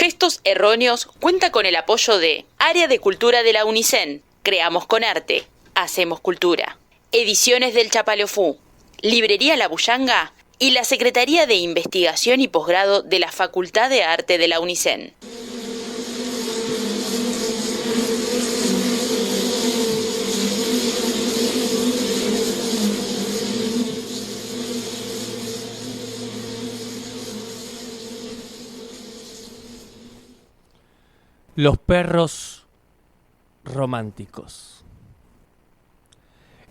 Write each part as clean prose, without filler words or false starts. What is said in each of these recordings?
Gestos Erróneos cuenta con el apoyo de Área de Cultura de la UNICEN. Creamos con arte. Hacemos cultura. Ediciones del Chapaleofú. Librería La Bullanga y la Secretaría de Investigación y Posgrado de la Facultad de Arte de la UNICEN. Los perros románticos.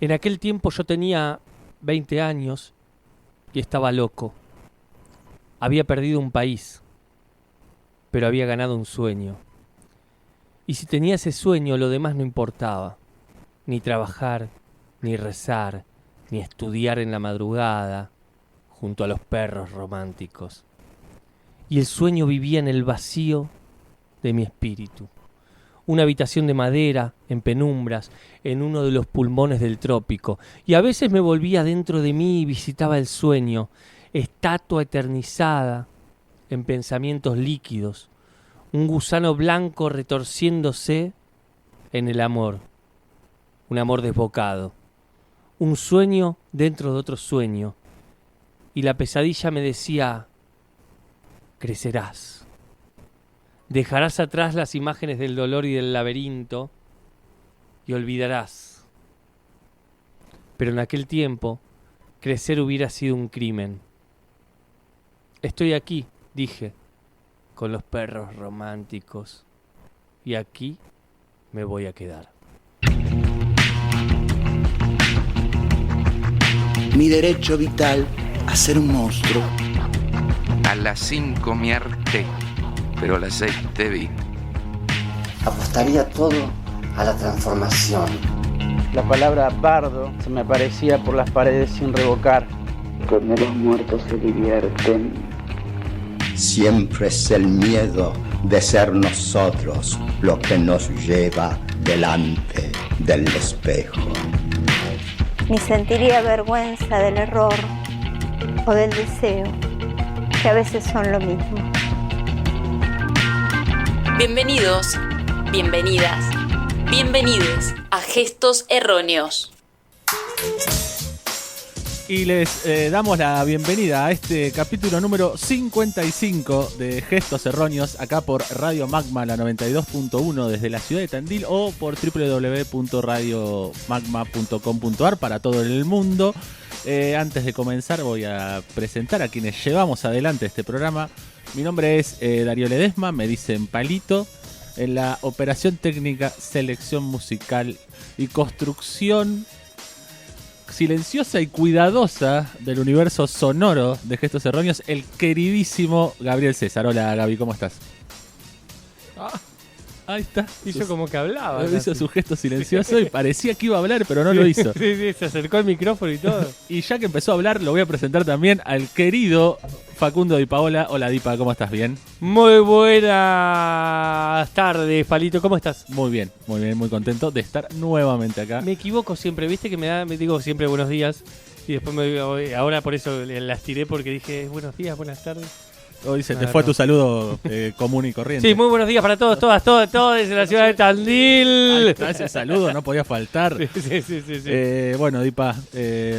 En aquel tiempo yo tenía 20 años y estaba loco. Había perdido un país, pero había ganado un sueño. Y si tenía ese sueño, lo demás no importaba. Ni trabajar, ni rezar, ni estudiar en la madrugada junto a los perros románticos. Y el sueño vivía en el vacío de mi espíritu. Una habitación de madera, en penumbras, en uno de los pulmones del trópico. Y a veces me volvía dentro de mí y visitaba el sueño, estatua eternizada en pensamientos líquidos. Un gusano blanco retorciéndose en el amor. Un amor desbocado. Un sueño dentro de otro sueño. Y la pesadilla me decía: crecerás. Dejarás atrás las imágenes del dolor y del laberinto y olvidarás. Pero en aquel tiempo, crecer hubiera sido un crimen. Estoy aquí, dije, con los perros románticos, y aquí me voy a quedar. Mi derecho vital a ser un monstruo. A las 5 me harté, pero a las 6 te vi. Apostaría todo a la transformación. La palabra bardo se me aparecía por las paredes sin revocar. Cuando los muertos se divierten. Siempre es el miedo de ser nosotros lo que nos lleva delante del espejo. Ni sentiría vergüenza del error o del deseo, que a veces son lo mismo. Bienvenidos, bienvenidas, bienvenides a Gestos Erróneos. Y les damos la bienvenida a este capítulo número 55 de Gestos Erróneos, acá por Radio Magma, la 92.1 desde la ciudad de Tandil, o por www.radiomagma.com.ar para todo el mundo. Antes de comenzar voy a presentar a quienes llevamos adelante este programa. Mi nombre es Darío Ledesma, me dicen Palito. En la operación técnica, selección musical y construcción silenciosa y cuidadosa del universo sonoro de Gestos Erróneos, el queridísimo Gabriel César. Hola Gaby, ¿cómo estás? Ahí está. Hizo como que hablaba. Hizo su gesto silencioso y parecía que iba a hablar, pero no lo hizo. Sí, se acercó al micrófono y todo. Y ya que empezó a hablar, lo voy a presentar también al querido Facundo Di Paola. Hola Dipa, ¿cómo estás? ¿Bien? Muy buenas tardes, Palito, ¿cómo estás? Muy bien, muy contento de estar nuevamente acá. Me equivoco siempre, viste que me digo siempre buenos días y después ahora por eso las tiré porque dije buenos días, buenas tardes. Hoy se te fue tu saludo común y corriente. Sí, muy buenos días para todos, todos desde la ciudad de Tandil. Ese saludo no podía faltar. Sí. Bueno, Dipa,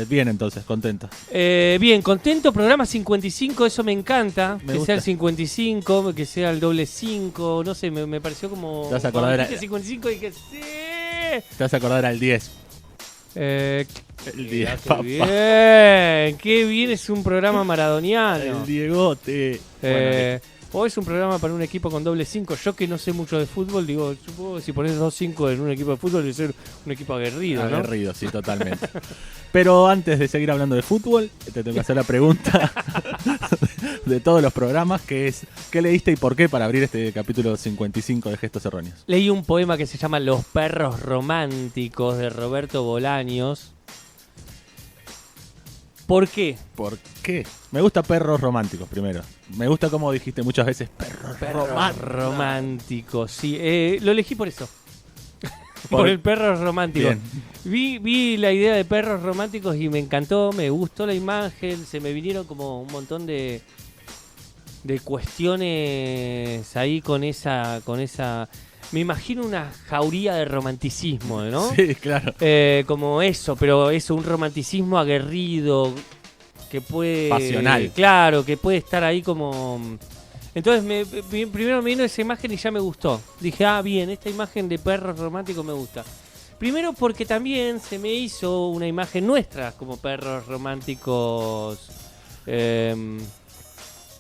bien entonces, contento. Bien, contento, programa 55, eso me encanta. Me que gusta. sea el 55, que sea el doble 5, no sé, me pareció como... ¿Te vas a acordar? Dijiste 55 y que sí. Te vas a acordar al 10. El 10, papá. Bien, qué bien, es un programa maradoniano. El Diegote. O es un programa para un equipo con doble 5. Yo que no sé mucho de fútbol, digo, supongo que si pones 2-5 en un equipo de fútbol debe ser un equipo aguerrido, ¿no? Aguerrido, sí, totalmente. Pero antes de seguir hablando de fútbol, te tengo que hacer la pregunta de todos los programas, que es, ¿qué leíste y por qué para abrir este capítulo 55 de Gestos Erróneos? Leí un poema que se llama Los perros románticos de Roberto Bolaños. ¿Por qué? ¿Por qué? Me gusta perros románticos primero. Me gusta como dijiste muchas veces, perros románticos. Sí, lo elegí por eso. Por el perro romántico. Vi la idea de perros románticos y me encantó, me gustó la imagen, se me vinieron como un montón de cuestiones ahí con esa... Me imagino una jauría de romanticismo, ¿no? Sí, claro. Como eso, pero eso, un romanticismo aguerrido, que puede... Pasional. Claro, que puede estar ahí como... Entonces, primero me vino esa imagen y ya me gustó. Dije, bien, esta imagen de perros románticos me gusta. Primero porque también se me hizo una imagen nuestra como perros románticos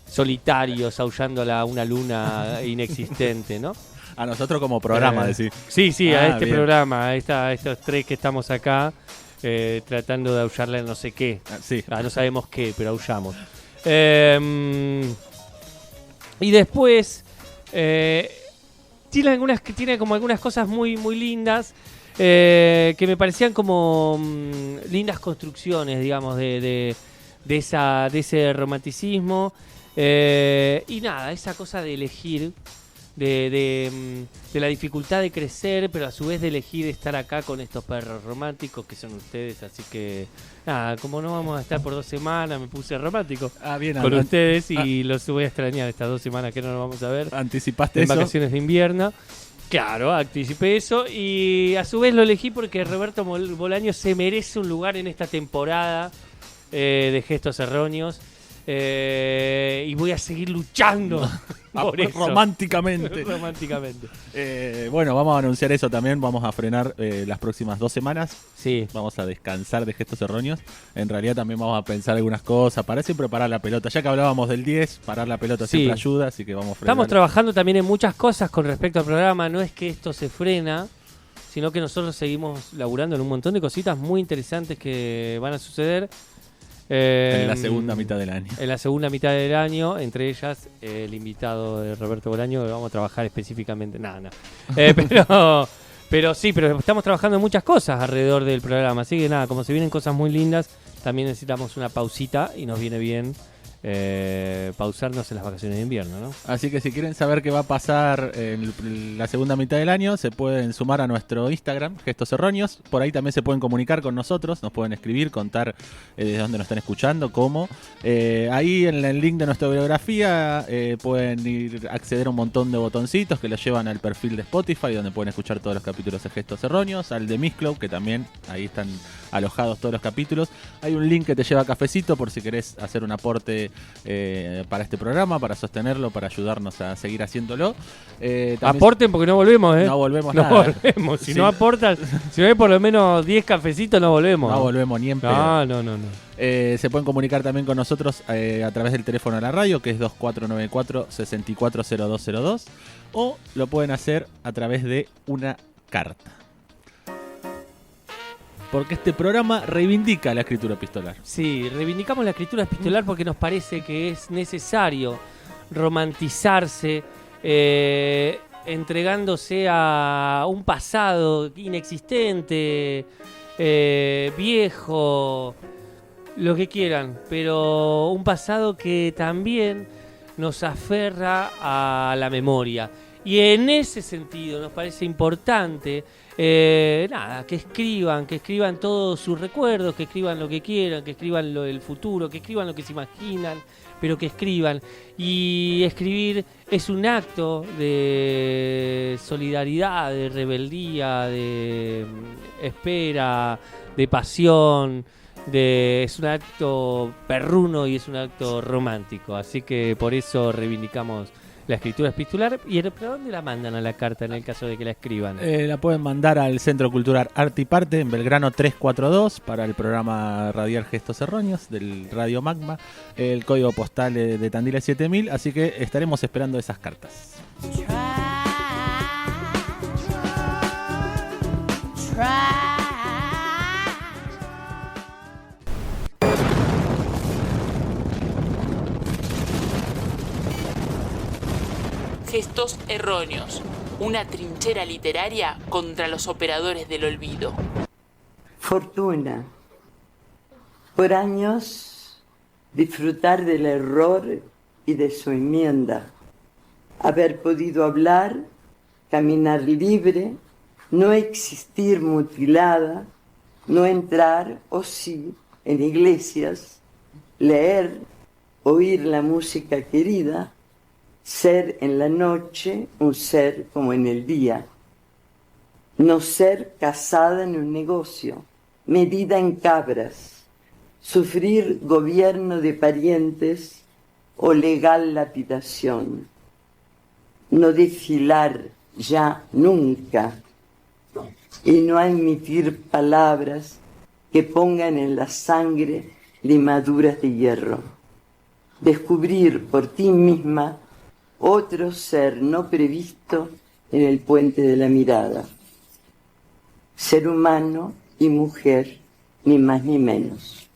solitarios, aullando a una luna inexistente, ¿no? A nosotros como programa, decir. Sí, a este bien. programa, a estos tres que estamos acá, tratando de aullarle a no sé qué. Sí. No sabemos qué, pero aullamos. Y después tiene como algunas cosas muy, muy lindas que me parecían como lindas construcciones, digamos, de ese romanticismo. Y nada, esa cosa de elegir, de la dificultad de crecer, pero a su vez de elegir estar acá con estos perros románticos que son ustedes. Así que nada, como no vamos a estar por 2 semanas, me puse romántico Bien, con ustedes y los voy a extrañar estas 2 semanas que no nos vamos a ver. ¿Anticipaste en eso? Vacaciones de invierno. Claro, anticipé eso y a su vez lo elegí porque Roberto Bolaño se merece un lugar en esta temporada de Gestos Erróneos. Y voy a seguir luchando por eso. Románticamente. Románticamente. Bueno, vamos a anunciar eso también. Vamos a frenar las próximas 2 semanas. Sí. Vamos a descansar de Gestos Erróneos. En realidad también vamos a pensar algunas cosas. Para siempre parar la pelota. Ya que hablábamos del 10, parar la pelota siempre ayuda. Así que vamos a frenar. Estamos trabajando también en muchas cosas con respecto al programa. No es que esto se frena, sino que nosotros seguimos laburando en un montón de cositas muy interesantes que van a suceder. En la segunda mitad del año. En la segunda mitad del año, entre ellas el invitado de Roberto Bolaño, vamos a trabajar específicamente. Pero sí, pero estamos trabajando en muchas cosas alrededor del programa. Así que nada, como se vienen cosas muy lindas, también necesitamos una pausita y nos viene bien pausarnos en las vacaciones de invierno, ¿no? Así que si quieren saber qué va a pasar en la segunda mitad del año, se pueden sumar a nuestro Instagram, Gestos Erróneos. Por ahí también se pueden comunicar con nosotros, nos pueden escribir, contar desde dónde nos están escuchando, cómo. Ahí en el link de nuestra biografía pueden ir a acceder a un montón de botoncitos que los llevan al perfil de Spotify, donde pueden escuchar todos los capítulos de Gestos Erróneos, al de Miss Club, que también ahí están alojados todos los capítulos. Hay un link que te lleva a Cafecito por si querés hacer un aporte para este programa, para sostenerlo, para ayudarnos a seguir haciéndolo. Aporten porque no volvemos, No volvemos no nada. Volvemos. Si no aportan, si no hay por lo menos 10 cafecitos, no volvemos. No volvemos ni en pedo. No. Se pueden comunicar también con nosotros a través del teléfono de la radio, que es 2494-640202, o lo pueden hacer a través de una carta. Porque este programa reivindica la escritura epistolar. Sí, reivindicamos la escritura epistolar porque nos parece que es necesario romantizarse entregándose a un pasado inexistente, viejo, lo que quieran, pero un pasado que también nos aferra a la memoria. Y en ese sentido nos parece importante que escriban todos sus recuerdos, que escriban lo que quieran, que escriban lo del futuro, que escriban lo que se imaginan, pero que escriban. Y escribir es un acto de solidaridad, de rebeldía, de espera, de pasión. Es un acto perruno y es un acto romántico. Así que por eso reivindicamos la escritura epistolar. ¿Pero dónde la mandan a la carta en el caso de que la escriban? La pueden mandar al Centro Cultural Arte y Parte en Belgrano 342 para el programa radial Gestos Erróneos del Radio Magma. El código postal de Tandil es 7000, así que estaremos esperando esas cartas. Gestos Erróneos, una trinchera literaria contra los operadores del olvido. Fortuna. Por años, disfrutar del error y de su enmienda. Haber podido hablar, caminar libre, no existir mutilada, no entrar, o sí, en iglesias, leer, oír la música querida, ser en la noche un ser como en el día, no ser casada en un negocio, medida en cabras, sufrir gobierno de parientes o legal lapidación, no desfilar ya nunca y no admitir palabras que pongan en la sangre limaduras de hierro, descubrir por ti misma otro ser no previsto en el puente de la mirada, ser humano y mujer, ni más ni menos.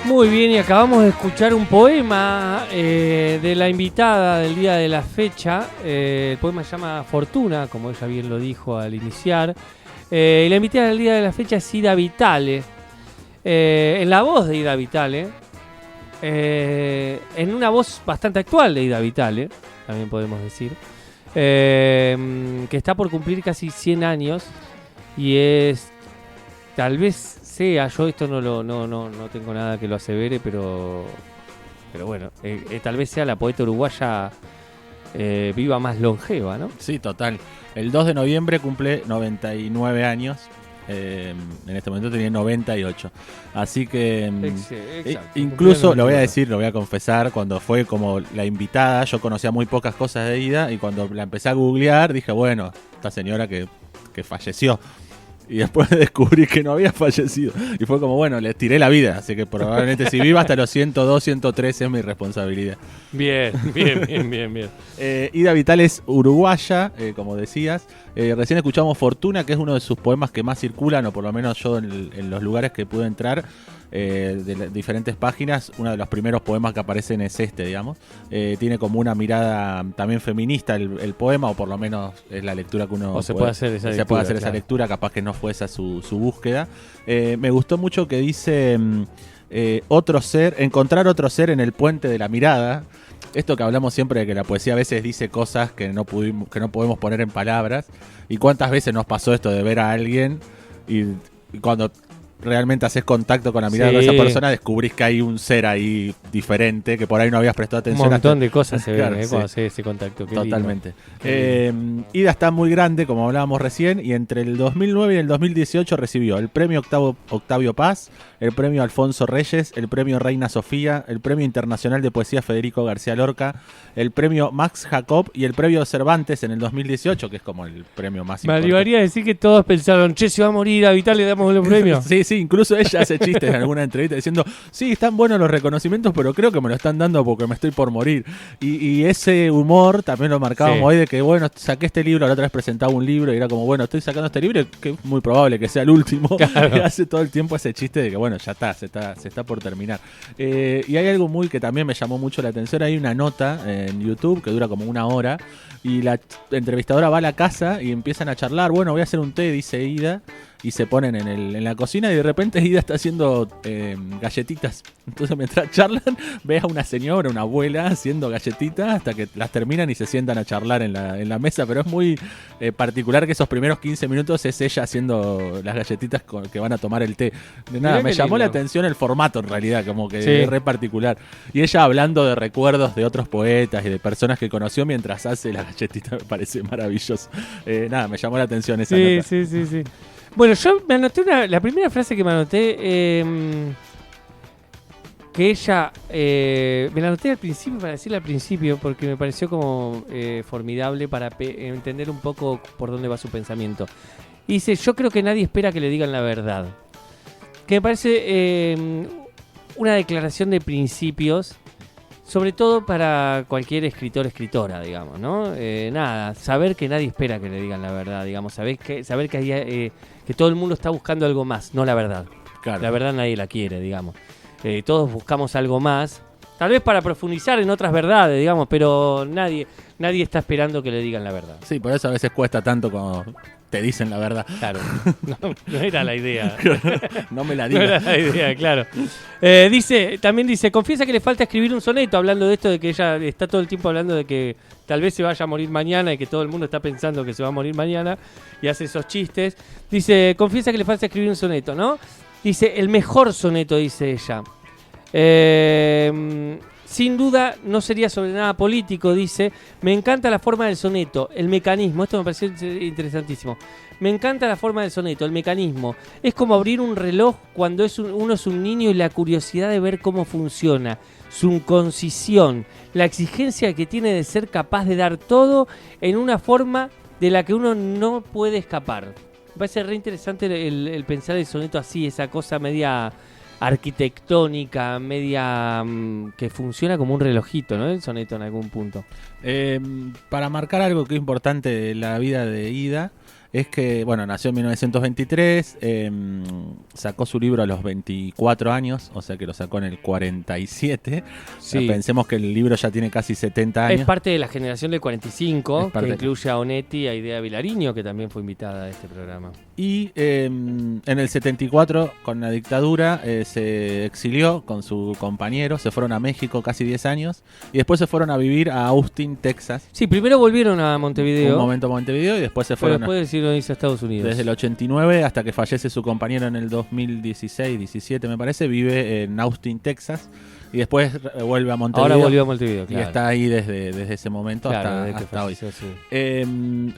Muy bien, y acabamos de escuchar un poema de la invitada del día de la fecha. El poema se llama Fortuna, como ella bien lo dijo al iniciar. Y la invitada del día de la fecha es Ida Vitale. En la voz de Ida Vitale. En una voz bastante actual de Ida Vitale, también podemos decir. Que está por cumplir casi 100 años. Y es, tal vez sea, yo esto no tengo nada que lo asevere, pero bueno, tal vez sea la poeta uruguaya viva más longeva, ¿no? Sí, total. El 2 de noviembre cumple 99 años. En este momento tenía 98. Así que Exacto, incluso lo voy a decir, lo voy a confesar, cuando fue como la invitada, yo conocía muy pocas cosas de Ida, y cuando la empecé a googlear dije, bueno, esta señora que falleció. Y después descubrí que no había fallecido. Y fue como, bueno, les tiré la vida. Así que probablemente si viva hasta los 102, 103 es mi responsabilidad. Bien. Ida Vitale es uruguaya, como decías. Recién escuchamos Fortuna, que es uno de sus poemas que más circulan, o por lo menos yo en los lugares que pude entrar, de diferentes páginas. Uno de los primeros poemas que aparecen es este, digamos. Tiene como una mirada también feminista el poema, o por lo menos es la lectura que uno puede hacer esa lectura, puede hacer esa lectura, capaz que no fue esa su búsqueda. Me gustó mucho que dice otro ser, encontrar otro ser en el puente de la mirada. Esto que hablamos siempre de que la poesía a veces dice cosas que no podemos poner en palabras. Y cuántas veces nos pasó esto de ver a alguien y cuando realmente haces contacto con la mirada de esa persona, descubrís que hay un ser ahí diferente, que por ahí no habías prestado atención. Un montón de cosas se ven, claro, cuando haces ese contacto. Qué totalmente. Lindo. Ida está muy grande, como hablábamos recién, y entre el 2009 y el 2018 recibió el premio Octavio Paz, el premio Alfonso Reyes, el premio Reina Sofía, el premio Internacional de Poesía Federico García Lorca, el premio Max Jacob y el premio Cervantes en el 2018, que es como el premio más importante. Me animaría a decir que todos pensaron, che, se va a morir a Vital, le damos los premios. Sí, incluso ella hace chistes en alguna entrevista diciendo, sí, están buenos los reconocimientos, pero creo que me lo están dando porque me estoy por morir. Y ese humor también lo marcábamos hoy, de que, bueno, saqué este libro, la otra vez presentaba un libro y era como, bueno, estoy sacando este libro, que es muy probable que sea el último. Claro. Y hace todo el tiempo ese chiste de que, bueno, ya está, se está por terminar. Y hay algo que también me llamó mucho la atención. Hay una nota en YouTube que dura como 1 hora y la entrevistadora va a la casa y empiezan a charlar. Bueno, voy a hacer un té, dice Ida, y se ponen en la cocina y de repente Ida está haciendo galletitas. Entonces mientras charlan, ves a una señora, una abuela haciendo galletitas hasta que las terminan y se sientan a charlar en la mesa. Pero es muy particular que esos primeros 15 minutos es ella haciendo las galletitas que van a tomar el té. De nada, me llamó la atención el formato en realidad, como que es re particular. Y ella hablando de recuerdos de otros poetas y de personas que conoció mientras hace las galletitas, me parece maravilloso. Nada, me llamó la atención esa nota. Sí. Bueno, yo me anoté la primera frase que me anoté, que ella, me la anoté al principio, para decirla al principio, porque me pareció como formidable para entender un poco por dónde va su pensamiento. Y dice, yo creo que nadie espera que le digan la verdad. Que me parece una declaración de principios, sobre todo para cualquier escritora, digamos, ¿no? Saber que nadie espera que le digan la verdad, digamos, saber que hay, que todo el mundo está buscando algo más, no la verdad. Claro. La verdad nadie la quiere, digamos. Todos buscamos algo más, tal vez para profundizar en otras verdades, digamos, pero nadie está esperando que le digan la verdad. Sí, por eso a veces cuesta tanto como te dicen la verdad. Claro, no era la idea. No me la digas. No era la idea, claro. También dice, confiesa que le falta escribir un soneto, hablando de esto de que ella está todo el tiempo hablando de que tal vez se vaya a morir mañana y que todo el mundo está pensando que se va a morir mañana y hace esos chistes. Dice, confiesa que le falta escribir un soneto, ¿no? Dice, el mejor soneto, dice ella. Sin duda no sería sobre nada político, dice. Me encanta la forma del soneto, el mecanismo. Esto me pareció interesantísimo. Me encanta la forma del soneto, el mecanismo. Es como abrir un reloj cuando uno es un niño y la curiosidad de ver cómo funciona. Su concisión, la exigencia que tiene de ser capaz de dar todo en una forma de la que uno no puede escapar. Me parece re interesante el pensar el soneto así, esa cosa media arquitectónica, media que funciona como un relojito, ¿no? El soneto en algún punto. Para marcar algo que es importante de la vida de Ida, es que, bueno, nació en 1923, sacó su libro a los 24 años, o sea que lo sacó en el 47. Sí. O sea, pensemos que el libro ya tiene casi 70 años. Es parte de la generación del 45, que incluye a Onetti y a Idea Vilariño, que también fue invitada a este programa. Y en el 74, con la dictadura, se exilió con su compañero, se fueron a México casi 10 años, y después se fueron a vivir a Austin, Texas. Sí, primero volvieron a Montevideo. Un momento a Montevideo y después se fueron a Estados Unidos. Desde el 89 hasta que fallece su compañero en el 2016-17, me parece, vive en Austin, Texas, y después vuelve a Montevideo. Ahora volvió a Montevideo, claro. Y está ahí desde ese momento, claro, hasta hoy. Sí.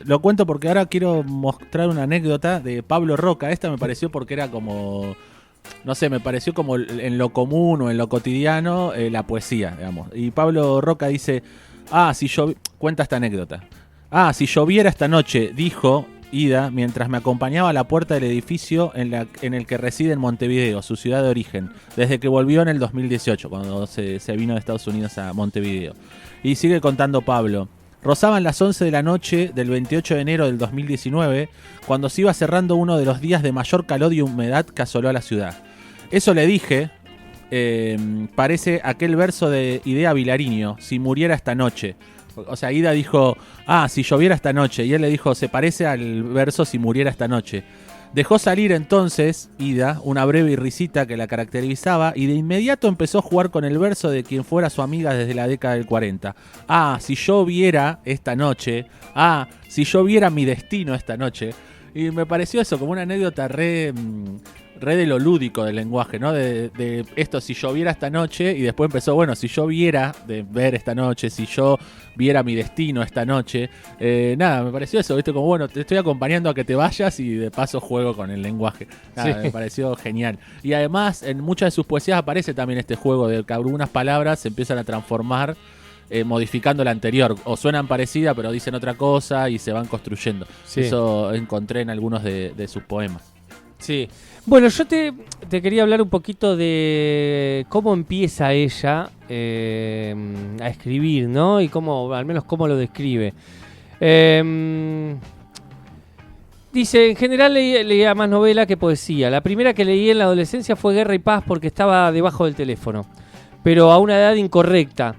Lo cuento porque ahora quiero mostrar una anécdota de Pablo Roca. Esta me pareció porque era como, no sé, me pareció como en lo común o en lo cotidiano la poesía, digamos. Y Pablo Roca dice, cuenta esta anécdota. Si lloviera esta noche, dijo Ida, mientras me acompañaba a la puerta del edificio en el que reside en Montevideo, su ciudad de origen, desde que volvió en el 2018, cuando se vino de Estados Unidos a Montevideo. Y sigue contando Pablo. Rozaban las 11 de la noche del 28 de enero del 2019, cuando se iba cerrando uno de los días de mayor calor y humedad que asoló a la ciudad. Eso le dije, parece aquel verso de Idea Vilariño, si muriera esta noche. O sea, Ida dijo, si lloviera esta noche. Y él le dijo, se parece al verso si muriera esta noche. Dejó salir entonces, Ida, una breve risita que la caracterizaba y de inmediato empezó a jugar con el verso de quien fuera su amiga desde la década del 40. Si yo viera esta noche. Si yo viera mi destino esta noche. Y me pareció eso como una anécdota re de lo lúdico del lenguaje, ¿no? De esto, si yo viera esta noche, y después empezó, bueno, si yo viera de ver esta noche, si yo viera mi destino esta noche. Nada, me pareció eso, ¿viste? Como, bueno, te estoy acompañando a que te vayas y de paso juego con el lenguaje. Nada, sí. Me pareció genial. Y además, en muchas de sus poesías aparece también este juego de que algunas palabras se empiezan a transformar modificando la anterior, o suenan parecidas pero dicen otra cosa y se van construyendo. Sí. Eso encontré en algunos de sus poemas. Sí. Bueno, yo te quería hablar un poquito de cómo empieza ella a escribir, ¿no? Y cómo, al menos cómo lo describe. Dice, en general leía más novela que poesía. La primera que leí en la adolescencia fue Guerra y Paz porque estaba debajo del teléfono, pero a una edad incorrecta.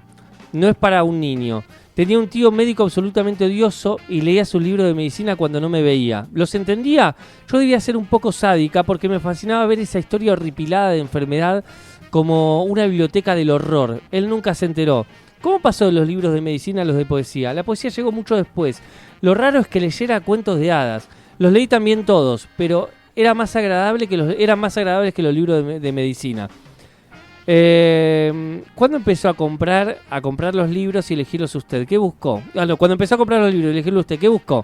No es para un niño. Tenía un tío médico absolutamente odioso y leía sus libros de medicina cuando no me veía. ¿Los entendía? Yo debía ser un poco sádica porque me fascinaba ver esa historia horripilada de enfermedad como una biblioteca del horror. Él nunca se enteró. ¿Cómo pasó de los libros de medicina a los de poesía? La poesía llegó mucho después. Lo raro es que leyera cuentos de hadas. Los leí también todos, pero eran más agradables que los libros de medicina. ¿Cuándo empezó a comprar los libros y elegirlos usted? ¿Qué buscó? Cuando empezó a comprar los libros y elegirlos usted, ¿qué buscó?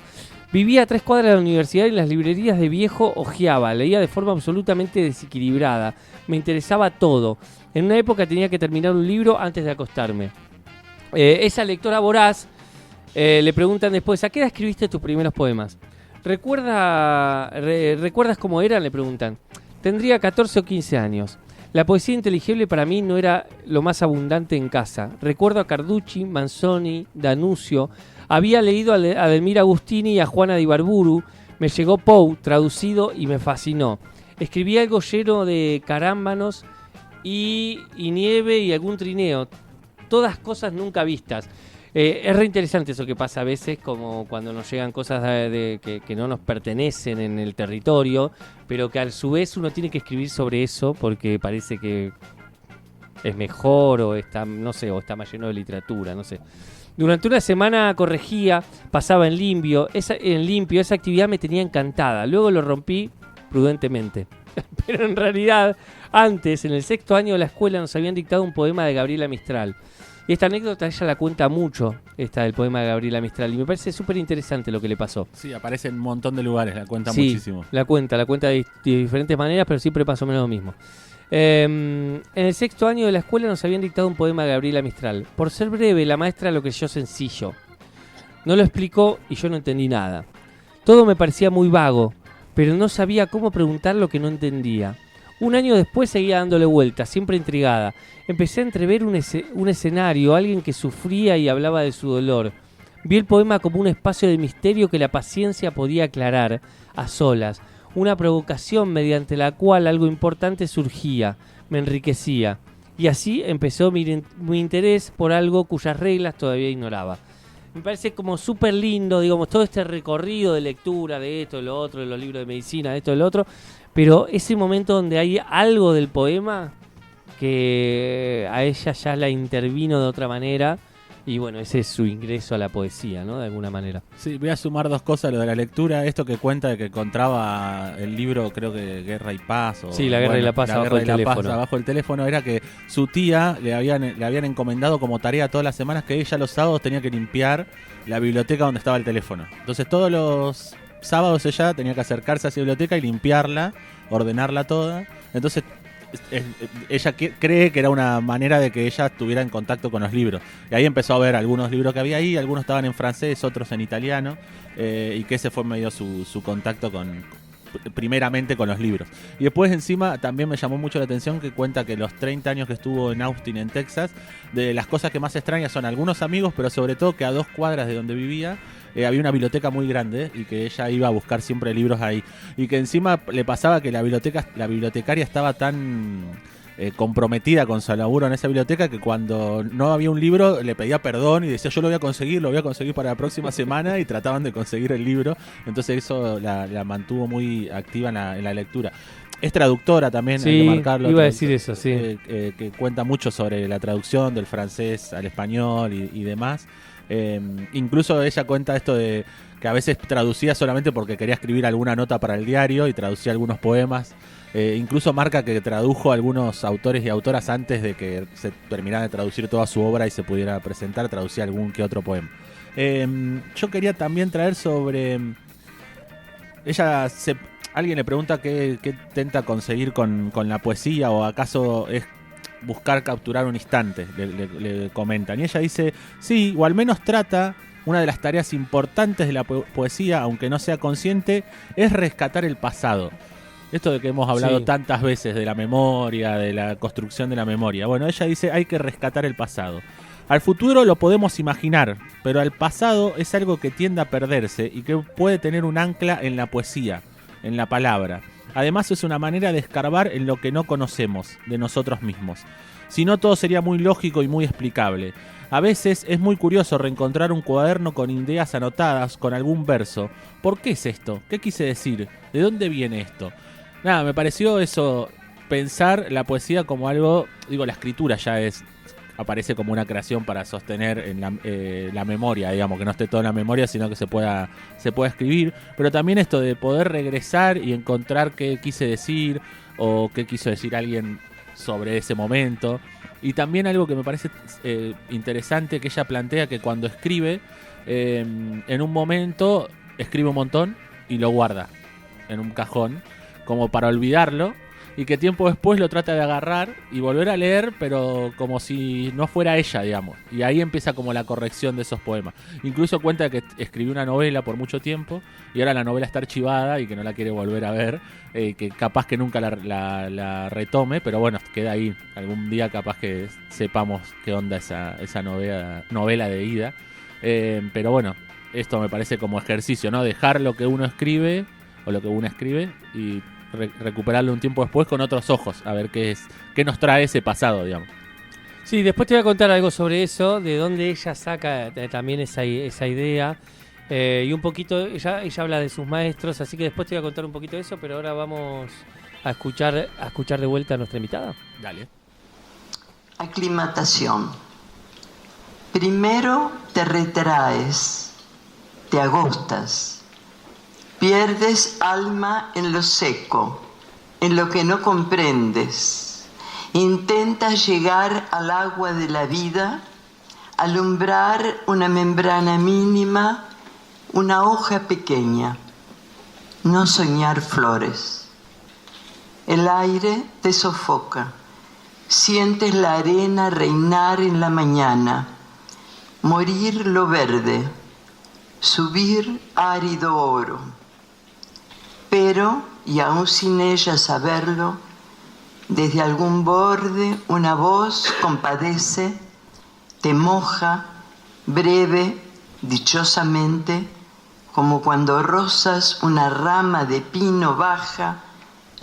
Vivía a 3 cuadras de la universidad y en las librerías de viejo ojeaba, leía de forma absolutamente desequilibrada. Me interesaba todo. En una época tenía que terminar un libro antes de acostarme. Esa lectora voraz, le preguntan después, ¿a qué edad escribiste tus primeros poemas? ¿Recuerdas cómo eran? Le preguntan. Tendría 14 o 15 años. La poesía inteligible para mí no era lo más abundante en casa. Recuerdo a Carducci, Manzoni, D'Annunzio. Había leído a Delmira Agustini y a Juana de Ibarburu. Me llegó Poe, traducido, y me fascinó. Escribí algo lleno de carámbanos y nieve y algún trineo. Todas cosas nunca vistas. Es re interesante eso que pasa a veces, como cuando nos llegan cosas que no nos pertenecen en el territorio, pero que a su vez uno tiene que escribir sobre eso porque parece que es mejor o está, no sé, o está más lleno de literatura, no sé. Durante una semana corregía, pasaba en limpio, esa actividad me tenía encantada. Luego lo rompí prudentemente. Pero en realidad, antes, en el 6º año de la escuela, nos habían dictado un poema de Gabriela Mistral. Y esta anécdota ella la cuenta mucho, esta del poema de Gabriela Mistral, y me parece súper interesante lo que le pasó. Sí, aparece en un montón de lugares, la cuenta sí, muchísimo. La cuenta de diferentes maneras, pero siempre más o menos lo mismo. En el 6º año de la escuela nos habían dictado un poema de Gabriela Mistral. Por ser breve, la maestra lo creyó sencillo. No lo explicó y yo no entendí nada. Todo me parecía muy vago, pero no sabía cómo preguntar lo que no entendía. Un año después seguía dándole vueltas, siempre intrigada. Empecé a entrever un escenario, alguien que sufría y hablaba de su dolor. Vi el poema como un espacio de misterio que la paciencia podía aclarar, a solas. Una provocación mediante la cual algo importante surgía, me enriquecía. Y así empezó mi interés por algo cuyas reglas todavía ignoraba. Me parece como súper lindo, digamos, todo este recorrido de lectura de esto, de lo otro, de los libros de medicina, de esto, de lo otro. Pero ese momento donde hay algo del poema que a ella ya la intervino de otra manera. Y bueno, ese es su ingreso a la poesía, ¿no? De alguna manera. Sí, voy a sumar dos cosas, lo de la lectura, esto que cuenta de que encontraba el libro, creo que Guerra y Paz. O, sí, La Guerra y la Paz abajo del teléfono. Abajo del teléfono era que su tía le habían encomendado como tarea todas las semanas que ella los sábados tenía que limpiar la biblioteca donde estaba el teléfono. Entonces todos los sábados ella tenía que acercarse a esa biblioteca y limpiarla, ordenarla toda. Entonces ella cree que era una manera de que ella estuviera en contacto con los libros. Y ahí empezó a ver algunos libros que había ahí, algunos estaban en francés, otros en italiano, y que ese fue medio su contacto primeramente con los libros. Y después encima también me llamó mucho la atención que cuenta que los 30 años que estuvo en Austin, en Texas, de las cosas que más extraña son algunos amigos, pero sobre todo que a 2 cuadras de donde vivía había una biblioteca muy grande y que ella iba a buscar siempre libros ahí. Y que encima le pasaba que la bibliotecaria estaba tan comprometida con su laburo en esa biblioteca que cuando no había un libro le pedía perdón y decía yo lo voy a conseguir para la próxima semana, y trataban de conseguir el libro. Entonces eso la mantuvo muy activa en la lectura. Es traductora también, sí, hay que marcarlo. Iba a decir eso, sí. Que cuenta mucho sobre la traducción del francés al español y demás. Incluso ella cuenta esto de que a veces traducía solamente porque quería escribir alguna nota para el diario y traducía algunos poemas. Incluso marca que tradujo a algunos autores y autoras antes de que se terminara de traducir toda su obra y se pudiera presentar, traducía algún que otro poema. Yo quería también traer sobre... Alguien le pregunta qué intenta conseguir con la poesía, o acaso es buscar capturar un instante, le comentan. Y ella dice, sí, o al menos trata, una de las tareas importantes de la poesía, aunque no sea consciente, es rescatar el pasado. Esto de que hemos hablado tantas veces de la memoria, de la construcción de la memoria. Bueno, ella dice, hay que rescatar el pasado. Al futuro lo podemos imaginar, pero al pasado es algo que tiende a perderse y que puede tener un ancla en la poesía, en la palabra. Además es una manera de escarbar en lo que no conocemos de nosotros mismos. Si no, todo sería muy lógico y muy explicable. A veces es muy curioso reencontrar un cuaderno con ideas anotadas, con algún verso. ¿Por qué es esto? ¿Qué quise decir? ¿De dónde viene esto? Nada, me pareció eso, pensar la poesía como algo, la escritura ya aparece como una creación para sostener en la memoria, digamos, que no esté todo en la memoria, sino que se pueda escribir, pero también esto de poder regresar y encontrar qué quise decir o qué quiso decir alguien sobre ese momento. Y también algo que me parece interesante, que ella plantea que cuando escribe, en un momento escribe un montón y lo guarda en un cajón, como para olvidarlo, y que tiempo después lo trata de agarrar y volver a leer, pero como si no fuera ella, digamos. Y ahí empieza como la corrección de esos poemas. Incluso cuenta que escribió una novela por mucho tiempo y ahora la novela está archivada y que no la quiere volver a ver, que capaz que nunca la retome, pero bueno, queda ahí. Algún día capaz que sepamos qué onda esa novela de ida. Pero bueno, esto me parece como ejercicio, ¿no? Dejar lo que uno escribe o lo que uno escribe y recuperarlo un tiempo después con otros ojos, a ver qué nos trae ese pasado, digamos. Sí, después te voy a contar algo sobre eso, de dónde ella saca también esa idea, y un poquito, ella habla de sus maestros, así que después te voy a contar un poquito de eso, pero ahora vamos a escuchar de vuelta a nuestra invitada. Dale. Aclimatación. Primero te retraes, te agostas. Pierdes alma en lo seco, en lo que no comprendes. Intentas llegar al agua de la vida, alumbrar una membrana mínima, una hoja pequeña. No soñar flores. El aire te sofoca. Sientes la arena reinar en la mañana. Morir lo verde. Subir árido oro. Pero, y aún sin ella saberlo, desde algún borde una voz compadece, te moja, breve, dichosamente, como cuando rozas una rama de pino baja,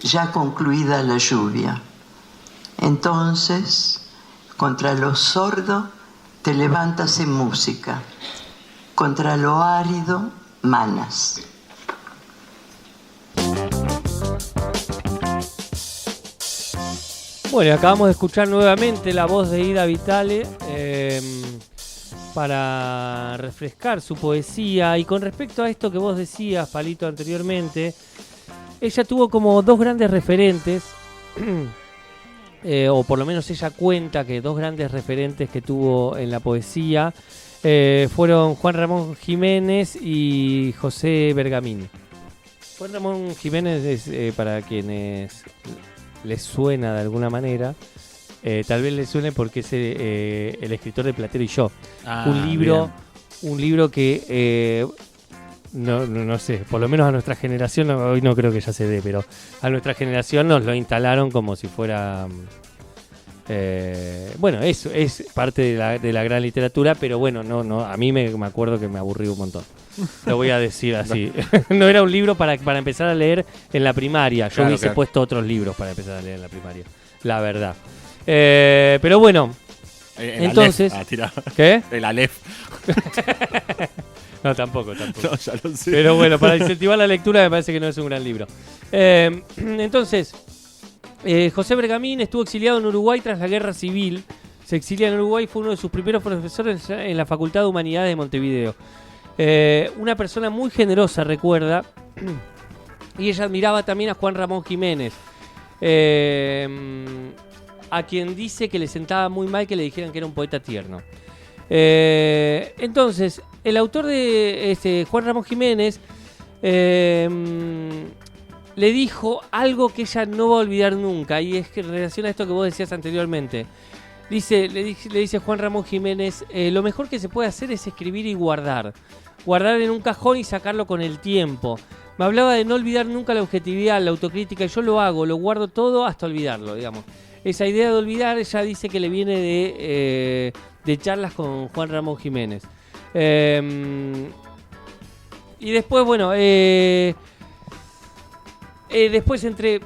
ya concluida la lluvia. Entonces, contra lo sordo, te levantas en música, contra lo árido, manas. Bueno, acabamos de escuchar nuevamente la voz de Ida Vitale para refrescar su poesía. Y con respecto a esto que vos decías, Palito, anteriormente, ella tuvo como dos grandes referentes, o por lo menos ella cuenta que dos grandes referentes que tuvo en la poesía fueron Juan Ramón Jiménez y José Bergamín. Juan Ramón Jiménez es, para quienes les suena de alguna manera, tal vez les suene porque es el escritor de Platero y yo. Un libro que no sé, por lo menos a nuestra generación, hoy no creo que ya se dé, pero a nuestra generación nos lo instalaron como si fuera bueno, eso es parte de la gran literatura, pero bueno, no a mí me acuerdo que me aburrí un montón. Lo voy a decir así. No era un libro para empezar a leer en la primaria. Yo hubiese puesto otros libros para empezar a leer en la primaria, la verdad. Pero bueno, entonces... ¿Qué? El Aleph. No, tampoco. No, ya lo sé. Pero bueno, para incentivar la lectura me parece que no es un gran libro. Entonces, José Bergamín estuvo exiliado en Uruguay tras la Guerra Civil. Se exilia en Uruguay, fue uno de sus primeros profesores en la Facultad de Humanidades de Montevideo. Una persona muy generosa, recuerda, y ella admiraba también a Juan Ramón Jiménez, a quien dice que le sentaba muy mal que le dijeran que era un poeta tierno. Entonces, el autor de Juan Ramón Jiménez le dijo algo que ella no va a olvidar nunca, y es que en relación a esto que vos decías anteriormente. Le dice Juan Ramón Jiménez, lo mejor que se puede hacer es escribir y guardar en un cajón y sacarlo con el tiempo. Me hablaba de no olvidar nunca la objetividad, la autocrítica, y yo lo hago, lo guardo todo hasta olvidarlo, digamos. Esa idea de olvidar, ella dice que le viene de charlas con Juan Ramón Jiménez. Y después, bueno, después entre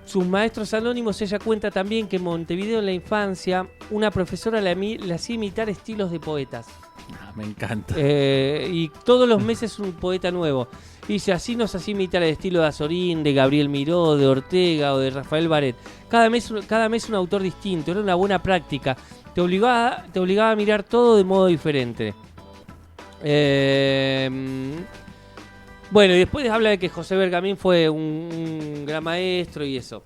sus maestros anónimos, ella cuenta también que en Montevideo en la infancia una profesora le hacía imitar estilos de poetas. Me encanta. Y todos los meses un poeta nuevo. Y dice, así nos hacía imitar el estilo de Azorín, de Gabriel Miró, de Ortega o de Rafael Baret. Cada mes un autor distinto, era una buena práctica. Te obligaba a mirar todo de modo diferente. Bueno, y después habla de que José Bergamín fue un gran maestro y eso.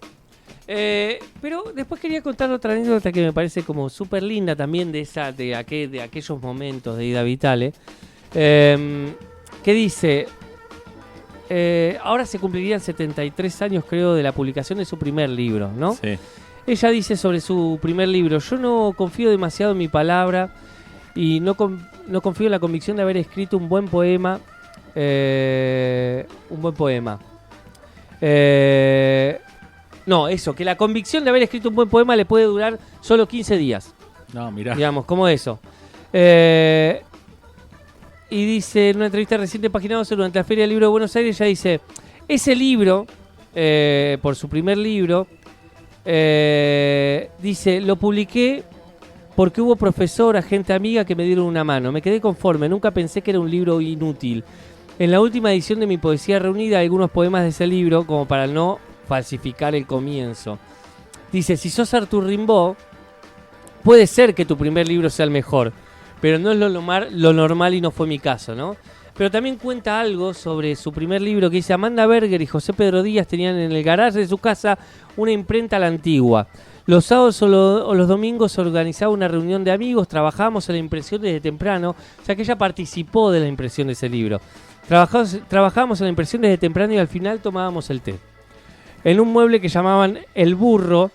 Pero después quería contar otra anécdota que me parece como súper linda también de aquellos momentos de Ida Vitale. Que dice, ahora se cumplirían 73 años creo de la publicación de su primer libro, ¿no? Sí. Ella dice sobre su primer libro, yo no confío demasiado en mi palabra y no confío en la convicción de haber escrito un buen poema. No, eso, que la convicción de haber escrito un buen poema le puede durar solo 15 días. No, mirá. Digamos, como eso. Y dice en una entrevista reciente en Página 12 durante la Feria del Libro de Buenos Aires, ella dice, ese libro, por su primer libro, dice, lo publiqué porque hubo profesora, gente amiga que me dieron una mano. Me quedé conforme, nunca pensé que era un libro inútil. En la última edición de mi poesía reunida hay algunos poemas de ese libro como para no falsificar el comienzo. Dice, si sos Artur Rimbaud, puede ser que tu primer libro sea el mejor, pero no es lo normal y no fue mi caso, ¿no? pero también cuenta algo sobre su primer libro, que dice: Amanda Berger y José Pedro Díaz tenían en el garaje de su casa una imprenta a la antigua. Los sábados o los domingos se organizaba una reunión de amigos, trabajábamos en la impresión desde temprano, o sea que ella participó de la impresión de ese libro. Trabajábamos en la impresión desde temprano y al final tomábamos el té. En un mueble que llamaban El Burro,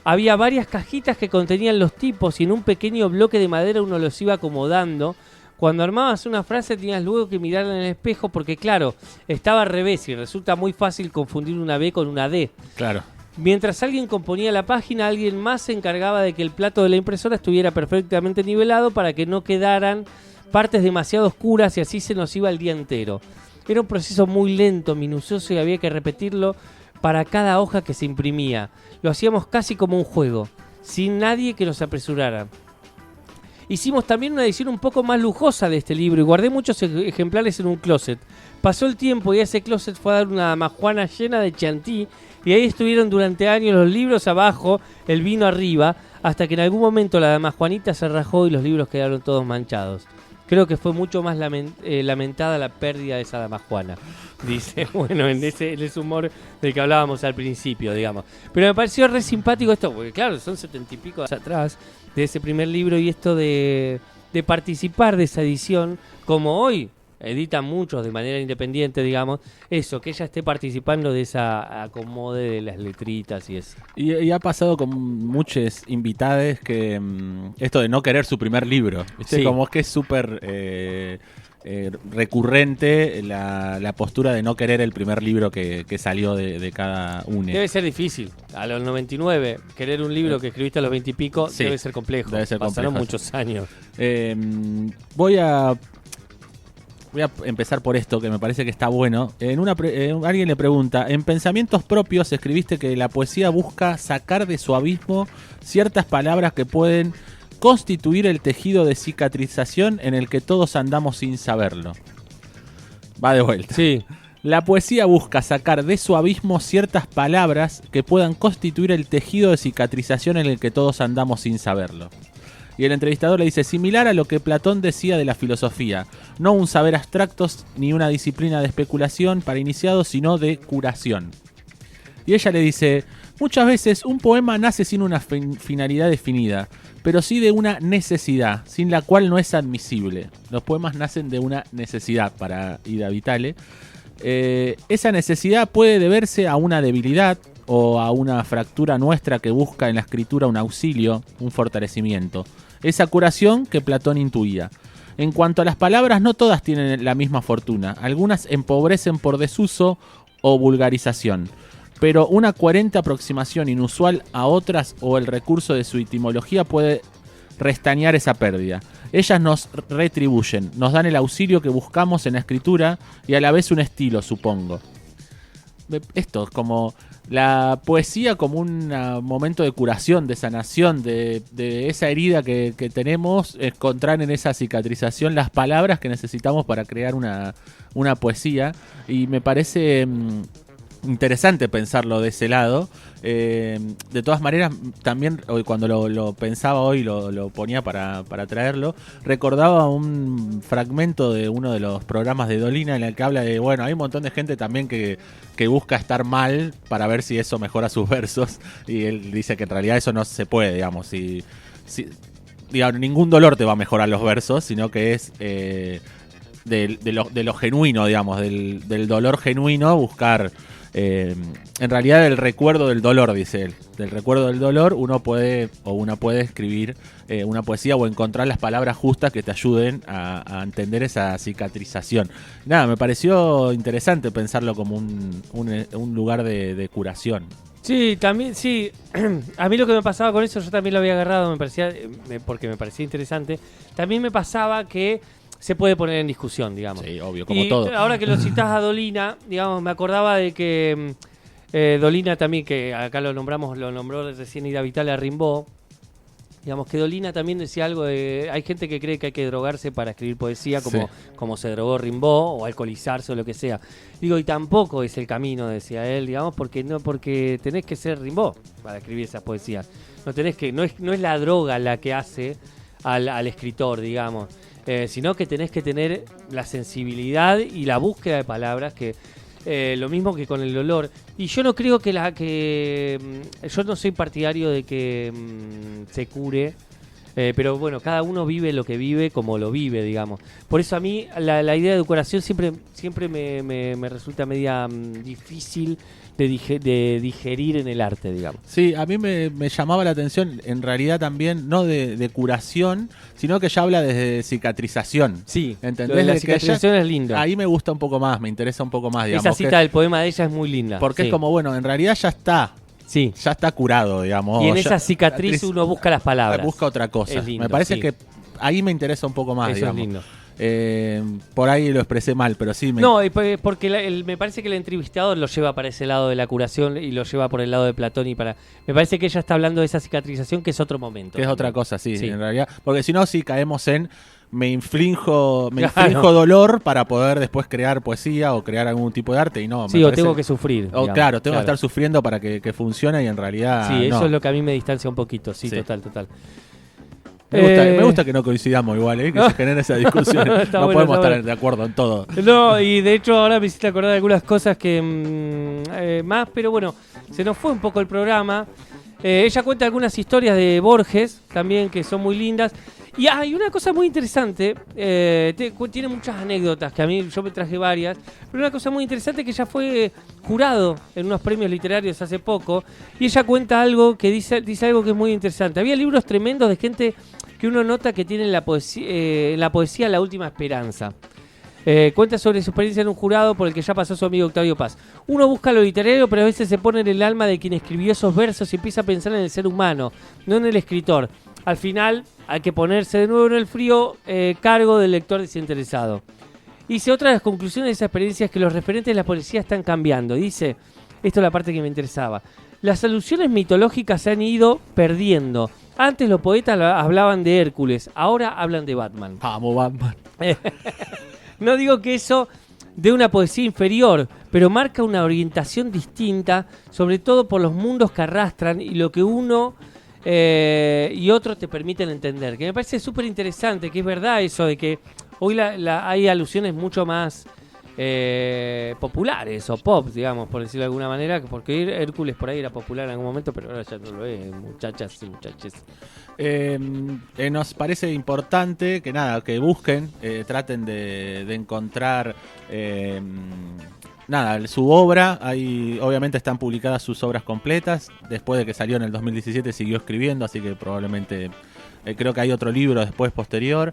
había varias cajitas que contenían los tipos y en un pequeño bloque de madera uno los iba acomodando. Cuando armabas una frase tenías luego que mirar en el espejo porque, claro, estaba al revés y resulta muy fácil confundir una B con una D. Claro. Mientras alguien componía la página, alguien más se encargaba de que el plato de la impresora estuviera perfectamente nivelado para que no quedaran partes demasiado oscuras y así se nos iba el día entero. Era un proceso muy lento, minucioso y había que repetirlo para cada hoja que se imprimía. Lo hacíamos casi como un juego, sin nadie que nos apresurara. Hicimos también una edición un poco más lujosa de este libro y guardé muchos ejemplares en un closet. Pasó el tiempo y a ese closet fue a dar una damajuana llena de chantilly y ahí estuvieron durante años los libros abajo, el vino arriba, hasta que en algún momento la damajuanita se rajó y los libros quedaron todos manchados. Creo que fue mucho más lamentada la pérdida de esa damajuana. Dice, bueno, en ese humor del que hablábamos al principio, digamos. Pero me pareció re simpático esto, porque claro, son 70 y pico atrás de ese primer libro y esto de participar de esa edición, como hoy editan muchos de manera independiente, digamos, eso, que ella esté participando de esa acomode de las letritas y eso. Y ha pasado con muchos invitados que esto de no querer su primer libro, ¿viste? Sí. Como es que es súper recurrente la postura de no querer el primer libro que salió de cada uno. Debe ser difícil. A los 99, querer un libro que escribiste a los 20 y pico, sí, debe ser complejo. Pasaron muchos años. Voy a empezar por esto, que me parece que está bueno. Alguien le pregunta: en Pensamientos Propios escribiste que la poesía busca sacar de su abismo ciertas palabras que pueden constituir el tejido de cicatrización en el que todos andamos sin saberlo. Va de vuelta. Sí. La poesía busca sacar de su abismo ciertas palabras que puedan constituir el tejido de cicatrización en el que todos andamos sin saberlo. Y el entrevistador le dice: similar a lo que Platón decía de la filosofía, no un saber abstracto ni una disciplina de especulación para iniciados, sino de curación. Y ella le dice: muchas veces un poema nace sin una finalidad definida, pero sí de una necesidad, sin la cual no es admisible. Los poemas nacen de una necesidad, para Ida Vitale. Esa necesidad puede deberse a una debilidad o a una fractura nuestra que busca en la escritura un auxilio, un fortalecimiento. Esa curación que Platón intuía. En cuanto a las palabras, no todas tienen la misma fortuna. Algunas empobrecen por desuso o vulgarización. Pero una coherente aproximación inusual a otras o el recurso de su etimología puede restañar esa pérdida. Ellas nos retribuyen, nos dan el auxilio que buscamos en la escritura y a la vez un estilo, supongo. Esto es como la poesía como un momento de curación, de sanación, de esa herida que tenemos, encontrar en esa cicatrización las palabras que necesitamos para crear una poesía. Y me parece interesante pensarlo de ese lado. De todas maneras, también cuando lo pensaba hoy, lo ponía para traerlo, recordaba un fragmento de uno de los programas de Dolina en el que habla de, bueno, hay un montón de gente también que busca estar mal para ver si eso mejora sus versos, y él dice que en realidad eso no se puede, digamos, digamos, ningún dolor te va a mejorar los versos, sino que es de lo genuino, digamos, del dolor genuino, buscar en realidad el recuerdo del dolor, dice él. Del recuerdo del dolor una puede escribir una poesía o encontrar las palabras justas que te ayuden a entender esa cicatrización. Nada, me pareció interesante pensarlo como un lugar de curación. Sí, también, sí. A mí lo que me pasaba con eso, yo también lo había agarrado, porque me parecía interesante. También me pasaba que se puede poner en discusión, digamos. Sí, obvio, como todo. Ahora que lo citás a Dolina, digamos, me acordaba de que Dolina también, que acá lo nombró recién Ida Vitale a Rimbaud. Digamos que Dolina también decía algo de... Hay gente que cree que hay que drogarse para escribir poesía, como se drogó Rimbaud, o alcoholizarse o lo que sea. Digo, y tampoco es el camino, decía él, digamos, porque tenés que ser Rimbaud para escribir esas poesías. No es la droga la que hace al escritor, digamos. sino que tenés que tener la sensibilidad y la búsqueda de palabras, que lo mismo que con el olor. Y yo no creo yo no soy partidario de que se cure, pero bueno, cada uno vive lo que vive como lo vive, digamos. Por eso a mí la idea de decoración siempre me resulta media difícil de digerir en el arte, digamos. Sí, a mí me llamaba la atención, en realidad también, no de curación, sino que ya habla de cicatrización. Sí, ¿entendés? la cicatrización es linda. Ahí me gusta un poco más, me interesa un poco más, digamos. Esa cita del poema de ella es muy linda. Porque es como, bueno, en realidad ya está. Sí. Ya está curado, digamos. Y en esa cicatriz uno busca las palabras. Busca otra cosa. Lindo, me parece que ahí me interesa un poco más, eso digamos. Es lindo. Por ahí lo expresé mal, pero sí. No, porque me parece que el entrevistador lo lleva para ese lado de la curación y lo lleva por el lado de Platón me parece que ella está hablando de esa cicatrización, que es otro momento. Que es otra cosa, sí, en realidad. Porque si no, sí caemos en me inflijo Claro. dolor para poder después crear poesía o crear algún tipo de arte y no. Sí, o tengo que sufrir. O claro, tengo que estar sufriendo para que funcione y en realidad sí, eso no. es lo que a mí me distancia un poquito, sí. Total. Me gusta que no coincidamos igual, que se genere esa discusión. No podemos estar de acuerdo en todo. No, y de hecho ahora me hiciste acordar de algunas cosas que más, pero bueno, se nos fue un poco el programa. Ella cuenta algunas historias de Borges también que son muy lindas. Y hay una cosa muy interesante, tiene muchas anécdotas, que a mí yo me traje varias, pero una cosa muy interesante que ella fue jurado en unos premios literarios hace poco, y ella cuenta algo que dice algo que es muy interesante. Había libros tremendos de gente que uno nota que tiene en la poesía La Última Esperanza. Cuenta sobre su experiencia en un jurado por el que ya pasó su amigo Octavio Paz. Uno busca lo literario, pero a veces se pone en el alma de quien escribió esos versos y empieza a pensar en el ser humano, no en el escritor. Al final hay que ponerse de nuevo en el frío cargo del lector desinteresado. Dice, otra de las conclusiones de esa experiencia es que los referentes de la poesía están cambiando. Dice, esto es la parte que me interesaba, las alusiones mitológicas se han ido perdiendo. Antes los poetas hablaban de Hércules, ahora hablan de Batman. Vamos, Batman. No digo que eso de una poesía inferior, pero marca una orientación distinta, sobre todo por los mundos que arrastran y lo que uno y otros te permiten entender. Que me parece súper interesante, que es verdad eso de que hoy hay alusiones mucho más populares o pop, digamos, por decirlo de alguna manera, porque Hércules por ahí era popular en algún momento, pero ahora ya no lo es, muchachas y muchaches. Nos parece importante que busquen, traten de encontrar su obra. Obviamente están publicadas sus obras completas. Después de que salió en el 2017 siguió escribiendo, así que probablemente creo que hay otro libro después posterior.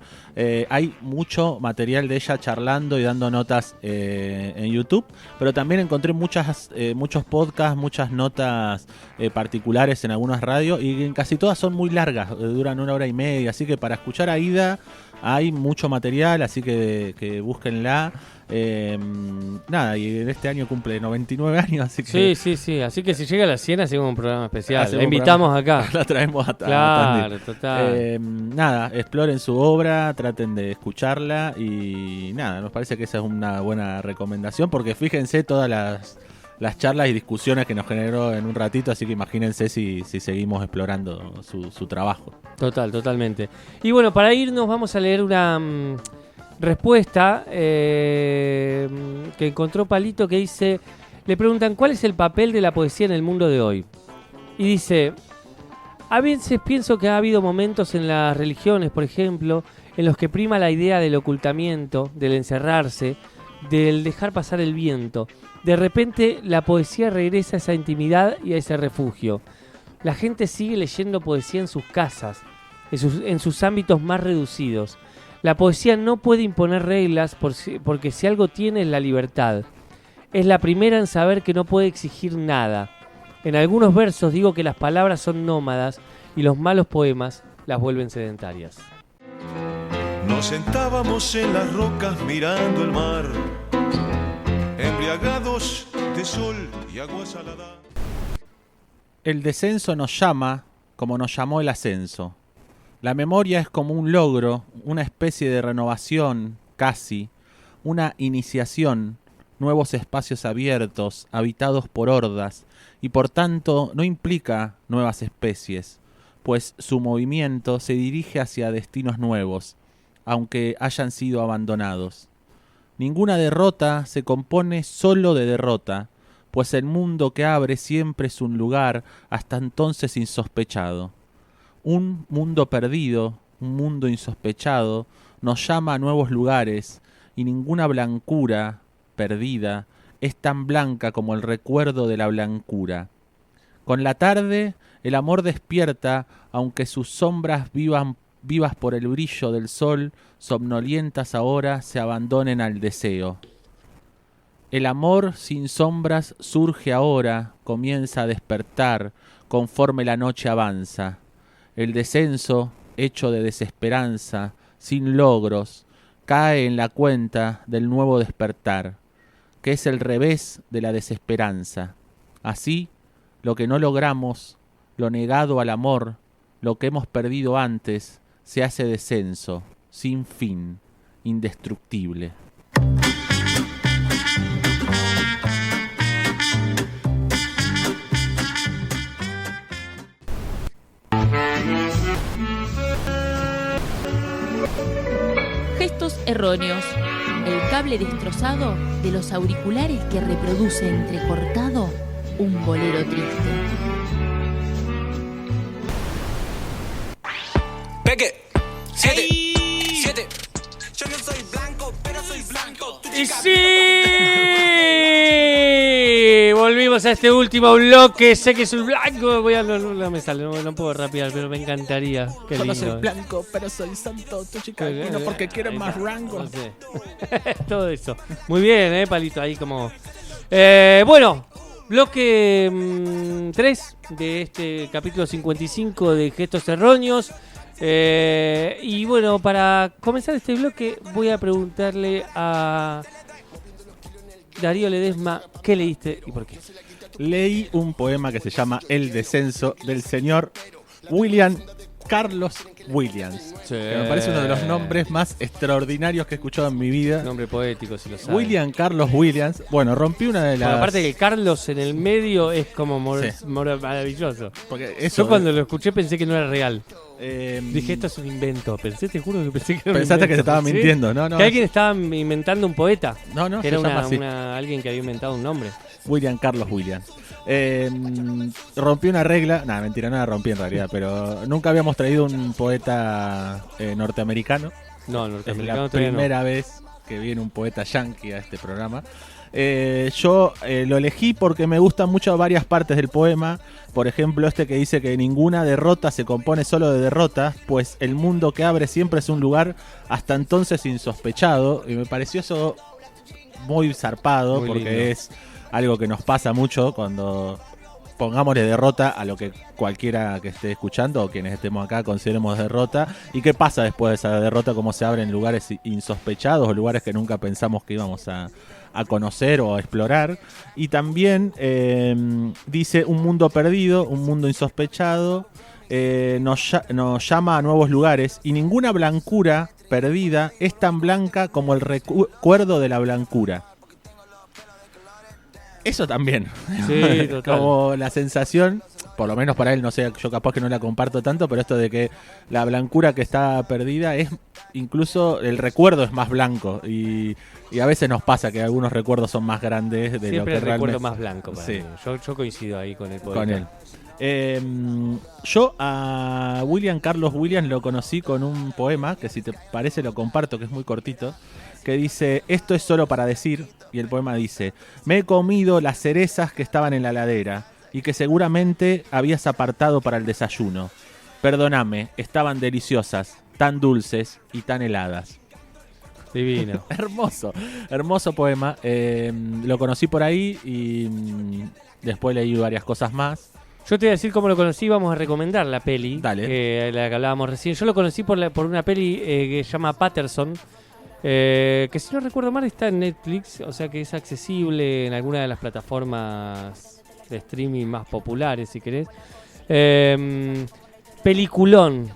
Hay mucho material de ella charlando y dando notas en YouTube, pero también encontré muchos podcasts, muchas notas particulares en algunas radios, y en casi todas son muy largas, duran 1 hora y media, así que para escuchar a Ida hay mucho material, así que búsquenla. Y en este año cumple 99 años, así que... Sí, así que si llega a la 100 hacemos un programa especial, la invitamos acá. La traemos a Claro, total. Exploren su obra, traten de escucharla y nos parece que esa es una buena recomendación, porque fíjense todas las charlas y discusiones que nos generó en un ratito, así que imagínense si seguimos explorando su trabajo. Totalmente. Y bueno, para irnos vamos a leer una respuesta que encontró Palito, que dice, le preguntan ¿cuál es el papel de la poesía en el mundo de hoy? Y dice, a veces pienso que ha habido momentos en las religiones, por ejemplo, en los que prima la idea del ocultamiento, del encerrarse, del dejar pasar el viento. De repente la poesía regresa a esa intimidad y a ese refugio. La gente sigue leyendo poesía en sus casas, en sus ámbitos más reducidos. La poesía no puede imponer reglas porque si algo tiene es la libertad. Es la primera en saber que no puede exigir nada. En algunos versos digo que las palabras son nómadas y los malos poemas las vuelven sedentarias. Nos sentábamos en las rocas mirando el mar, embriagados de sol y agua salada. El descenso nos llama como nos llamó el ascenso. La memoria es como un logro, una especie de renovación, casi, una iniciación, nuevos espacios abiertos, habitados por hordas, y por tanto no implica nuevas especies, pues su movimiento se dirige hacia destinos nuevos, aunque hayan sido abandonados. Ninguna derrota se compone solo de derrota, pues el mundo que abre siempre es un lugar hasta entonces insospechado. Un mundo perdido, un mundo insospechado, nos llama a nuevos lugares, y ninguna blancura perdida es tan blanca como el recuerdo de la blancura. Con la tarde, el amor despierta, aunque sus sombras vivas por el brillo del sol, somnolientas ahora se abandonen al deseo. El amor sin sombras surge ahora, comienza a despertar, conforme la noche avanza. El descenso, hecho de desesperanza, sin logros, cae en la cuenta del nuevo despertar, que es el revés de la desesperanza. Así, lo que no logramos, lo negado al amor, lo que hemos perdido antes, se hace descenso, sin fin, indestructible. Gestos erróneos. El cable destrozado de los auriculares que reproduce entrecortado un bolero triste. Peque, 7. Yo no soy blanco, pero soy blanco. ¡Y sí! Volvimos a este último bloque. Sé que soy blanco. No me sale, no puedo rapear, pero me encantaría. Qué Yo no lindo. soy blanco, pero soy santo. Tu chica vino porque quiere más rango. No sé. Todo eso. Muy bien, Palito. Ahí como... bueno, bloque 3 de este capítulo 55 de Gestos Erróneos. Y bueno, para comenzar este bloque voy a preguntarle a Darío Ledesma qué leíste y por qué. Leí un poema que se llama El descenso del señor William Carlos Williams, Sí. que me parece uno de los nombres más extraordinarios que he escuchado en mi vida. Nombre poético, si lo sabes. William Carlos Williams. Bueno, rompí una de las... Bueno, aparte que Carlos en el medio es como Sí. maravilloso. Porque eso, yo cuando lo escuché pensé que no era real. Dije, esto es un invento. Te juro que pensé que era un Pensaste invento. que te estaba ¿Sí? mintiendo. No, Que alguien estaba inventando un poeta. No, que era se llama así. alguien que había inventado un nombre. William Carlos Williams. Rompí una regla. Nada, mentira, no la rompí en realidad. Pero nunca habíamos traído un poeta norteamericano. No, Es norteamericano la todavía no. primera vez que viene un poeta yankee a este programa. Yo lo elegí porque me gustan mucho varias partes del poema. Por ejemplo, este que dice que ninguna derrota se compone solo de derrotas, pues el mundo que abre siempre es un lugar hasta entonces insospechado. Y me pareció eso muy zarpado, Muy porque lindo. es algo que nos pasa mucho cuando pongámosle derrota a lo que cualquiera que esté escuchando o quienes estemos acá consideremos derrota. ¿Y qué pasa después de esa derrota? ¿Cómo se abren lugares insospechados o lugares que nunca pensamos que íbamos a conocer o a explorar? Y también dice un mundo perdido, un mundo insospechado, nos llama a nuevos lugares, y ninguna blancura perdida es tan blanca como el recuerdo de la blancura. Eso también. Sí, total. Como la sensación, por lo menos para él, no sé, yo capaz que no la comparto tanto, pero esto de que la blancura que está perdida es, incluso el recuerdo es más blanco, y a veces nos pasa que algunos recuerdos son más grandes de Siempre lo que el recuerdo realmente... más blanco para Sí. mí. Yo coincido ahí con el poeta. Con él. Yo a William Carlos Williams lo conocí con un poema que, si te parece, lo comparto, que es muy cortito, que dice: esto es solo para decir, y el poema dice: me he comido las cerezas que estaban en la ladera y que seguramente habías apartado para el desayuno. Perdóname, estaban deliciosas, tan dulces y tan heladas. Divino. Hermoso poema. Lo conocí por ahí y después leí varias cosas más. Yo te voy a decir cómo lo conocí. Vamos a recomendar la peli. Dale. La que hablábamos recién. Yo lo conocí por una peli que se llama Patterson. Que si no recuerdo mal está en Netflix. O sea que es accesible en alguna de las plataformas de streaming más populares, si querés. Peliculón.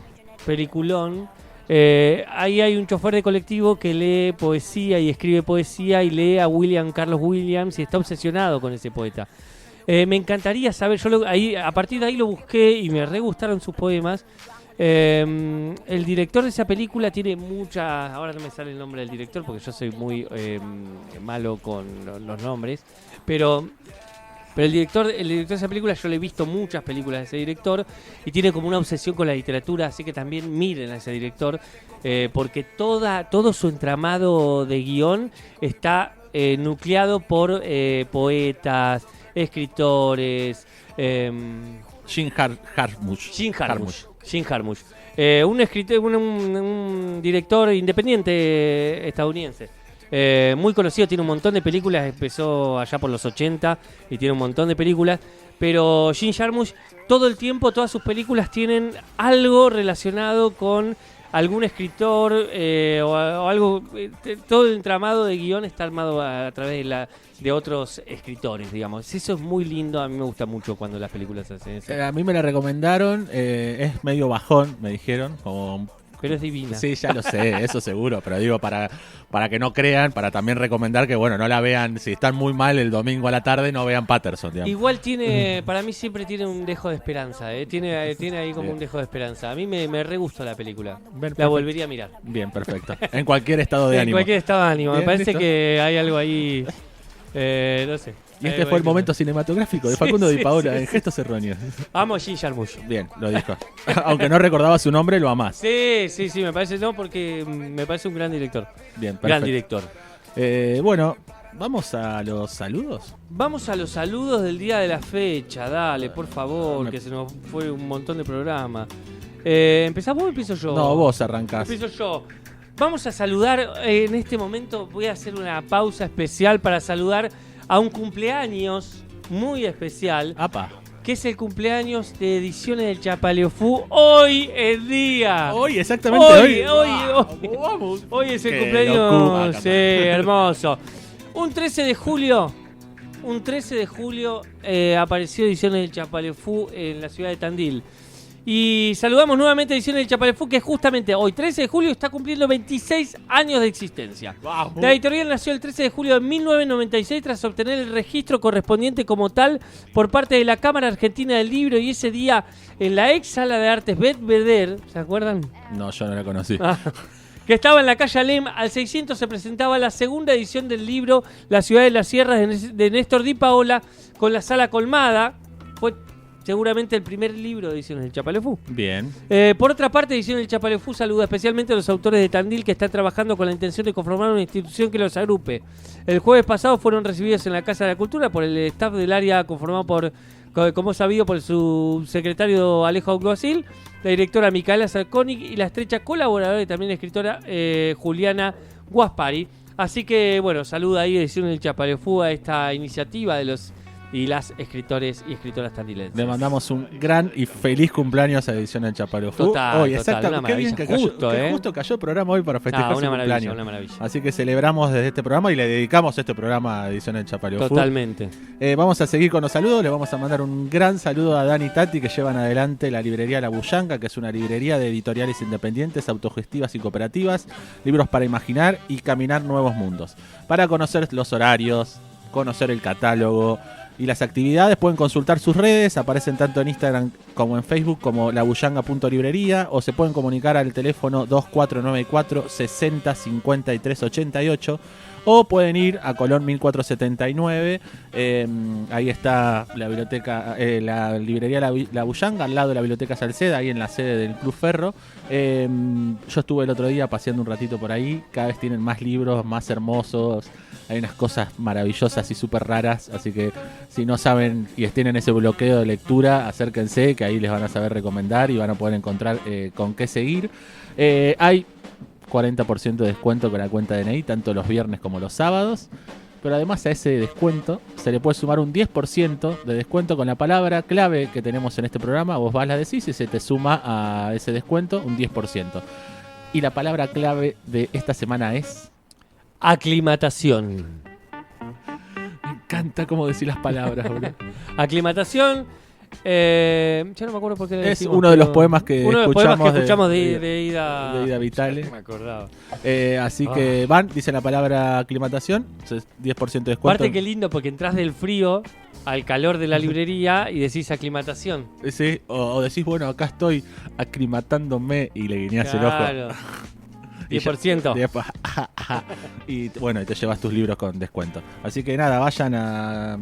Ahí hay un chofer de colectivo que lee poesía y escribe poesía y lee a William Carlos Williams y está obsesionado con ese poeta. Me encantaría saber, a partir de ahí lo busqué y me re gustaron sus poemas. El director de esa película tiene muchas... Ahora no me sale el nombre del director porque yo soy muy malo con los nombres. Pero el director de esa película, yo le he visto muchas películas de ese director y tiene como una obsesión con la literatura, así que también miren a ese director porque todo su entramado de guión está nucleado por poetas, escritores... Jim Jarmusch. Un escritor, un director independiente estadounidense. Muy conocido, tiene un montón de películas, empezó allá por los 80 y tiene un montón de películas. Pero Jim Jarmusch, todo el tiempo, todas sus películas tienen algo relacionado con algún escritor o algo. Todo el entramado de guión está armado a través de otros escritores, digamos. Eso es muy lindo, a mí me gusta mucho cuando las películas hacen eso. A mí me la recomendaron, es medio bajón, me dijeron, como... Pero es divina. Sí, ya lo sé, eso seguro, pero digo, para que no crean, para también recomendar que, bueno, no la vean, si están muy mal el domingo a la tarde, no vean Patterson, digamos. Igual tiene, para mí siempre tiene un dejo de esperanza, tiene ahí como un dejo de esperanza. A mí me re gustó la película, la volvería a mirar. Bien, perfecto. En cualquier estado de ánimo. En cualquier estado de ánimo, Bien, me parece listo. que hay algo ahí, no sé. Y este fue el momento cinematográfico de Facundo Di Paola en Gestos Erróneos. Amo a Jim Jarmusch. Bien, lo dijo. Aunque no recordaba su nombre, lo amás. Sí, me parece, porque me parece un gran director. Bien, perfecto. Gran director. Bueno, ¿vamos a los saludos? Vamos a los saludos del día de la fecha, dale, por favor, que se nos fue un montón de programas. ¿Empezás vos o empiezo yo? No, vos arrancás. Empiezo yo. Vamos a saludar, en este momento voy a hacer una pausa especial para saludar a un cumpleaños muy especial. ¡Apa! Que es el cumpleaños de Ediciones del Chapaleofú. Hoy el día. Hoy, exactamente hoy es el Qué cumpleaños. locura, Sí, hermoso. Un 13 de julio apareció Ediciones del Chapaleofú en la ciudad de Tandil. Y saludamos nuevamente a Ediciones del Chapaleofú, que justamente hoy, 13 de julio, está cumpliendo 26 años de existencia. Wow. La editorial nació el 13 de julio de 1996 tras obtener el registro correspondiente como tal por parte de la Cámara Argentina del Libro, y ese día en la ex sala de artes Belvedere, ¿se acuerdan? No, yo no la conocí. Que estaba en la calle Alem, al 600 se presentaba la segunda edición del libro La ciudad de las sierras de Néstor Di Paola, con la sala colmada. Fue seguramente el primer libro de Ediciones del Chapaleofú. Bien. Por otra parte, Ediciones del Chapaleofú saluda especialmente a los autores de Tandil que están trabajando con la intención de conformar una institución que los agrupe. El jueves pasado fueron recibidos en la Casa de la Cultura por el staff del área conformado por, como sabido, por el subsecretario Alejo Alguacil, la directora Micaela Sarconic y la estrecha colaboradora y también escritora Juliana Guaspari. Así que, bueno, saluda ahí Ediciones del Chapaleofú a esta iniciativa de los y las escritores y escritoras tandilenses. Le mandamos un gran y feliz cumpleaños a Ediciones del Chapaleofú. Total, hoy, total, una maravilla. Justo cayó el programa hoy para festejar su cumpleaños. Una maravilla. Así que celebramos desde este programa y le dedicamos este programa a Ediciones del Chapaleofú. Totalmente. Vamos a seguir con los saludos. Le vamos a mandar un gran saludo a Dani y Tati, que llevan adelante la librería La Bullanga, que es una librería de editoriales independientes, autogestivas y cooperativas, libros para imaginar y caminar nuevos mundos. Para conocer los horarios, conocer el catálogo y las actividades, pueden consultar sus redes, aparecen tanto en Instagram como en Facebook como labullanga.librería, o se pueden comunicar al teléfono 2494 60 53 88, o pueden ir a Colón 1479, ahí está la biblioteca, la librería La Bullanga, al lado de la biblioteca Salceda, ahí en la sede del Club Ferro. Yo estuve el otro día paseando un ratito por ahí, cada vez tienen más libros, más hermosos, hay unas cosas maravillosas y súper raras, así que si no saben y tienen ese bloqueo de lectura, acérquense, que ahí les van a saber recomendar y van a poder encontrar con qué seguir. Hay 40% de descuento con la cuenta DNI, tanto los viernes como los sábados, pero además a ese descuento se le puede sumar un 10% de descuento con la palabra clave que tenemos en este programa. Vos vas, la decís y se te suma a ese descuento un 10%. Y la palabra clave de esta semana es... aclimatación. Me encanta cómo decir las palabras, bro. Aclimatación. Ya no me acuerdo por qué le es decimos, uno de los poemas que escuchamos de Ida Vitale. No me acordaba. Así que van, dicen la palabra aclimatación, 10% de descuento. Aparte, qué lindo, porque entras del frío al calor de la librería y decís aclimatación. Sí, o decís, bueno, acá estoy aclimatándome y le guiñás el ojo. Claro. 10%. Y bueno, y te llevas tus libros con descuento. Así que nada, vayan a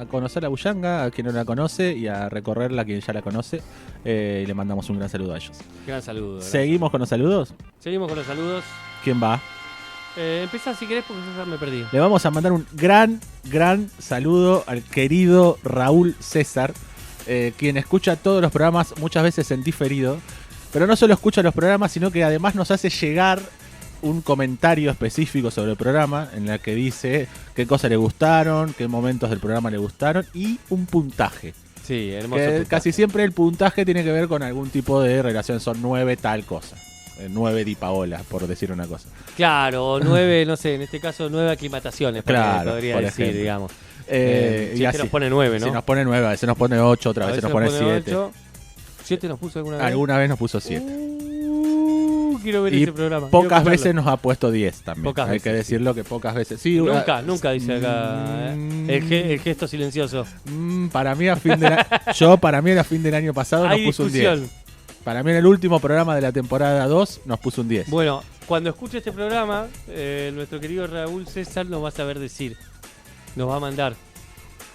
conocer la Bullanga, a quien no la conoce, y a recorrerla a quien ya la conoce. Y le mandamos un gran saludo a ellos. Gran saludo. ¿verdad? ¿Seguimos con los saludos? Seguimos con los saludos. ¿Quién va? Empezá si querés porque yo ya me perdí. Le vamos a mandar un gran saludo al querido Raúl César, quien escucha todos los programas muchas veces en diferido. Pero no solo escucha los programas, sino que además nos hace llegar un comentario específico sobre el programa en la que dice qué cosas le gustaron, qué momentos del programa le gustaron y un puntaje. Sí, hermoso puntaje. Casi siempre el puntaje tiene que ver con algún tipo de relación, son 9 tal cosa. 9 Di Paola, por decir una cosa. Claro, 9, no sé, en este caso 9 aclimataciones, claro, podría por decir, ejemplo. digamos. Y así nos pone 9, ¿no? Si nos pone 9, a veces nos pone 8, otra vez nos pone 7. 7 nos puso alguna vez. Alguna vez nos puso 7. Quiero ver y ese programa. Pocas veces nos ha puesto 10 también. Pocas Hay veces, que decirlo que pocas veces. Sí, nunca dice acá. El gesto silencioso. Para mí para mí era fin del año pasado nos puso un 10. Para mí en el último programa de la temporada 2 nos puso un 10. Bueno, cuando escuche este programa, nuestro querido Raúl César nos va a saber decir. Nos va a mandar.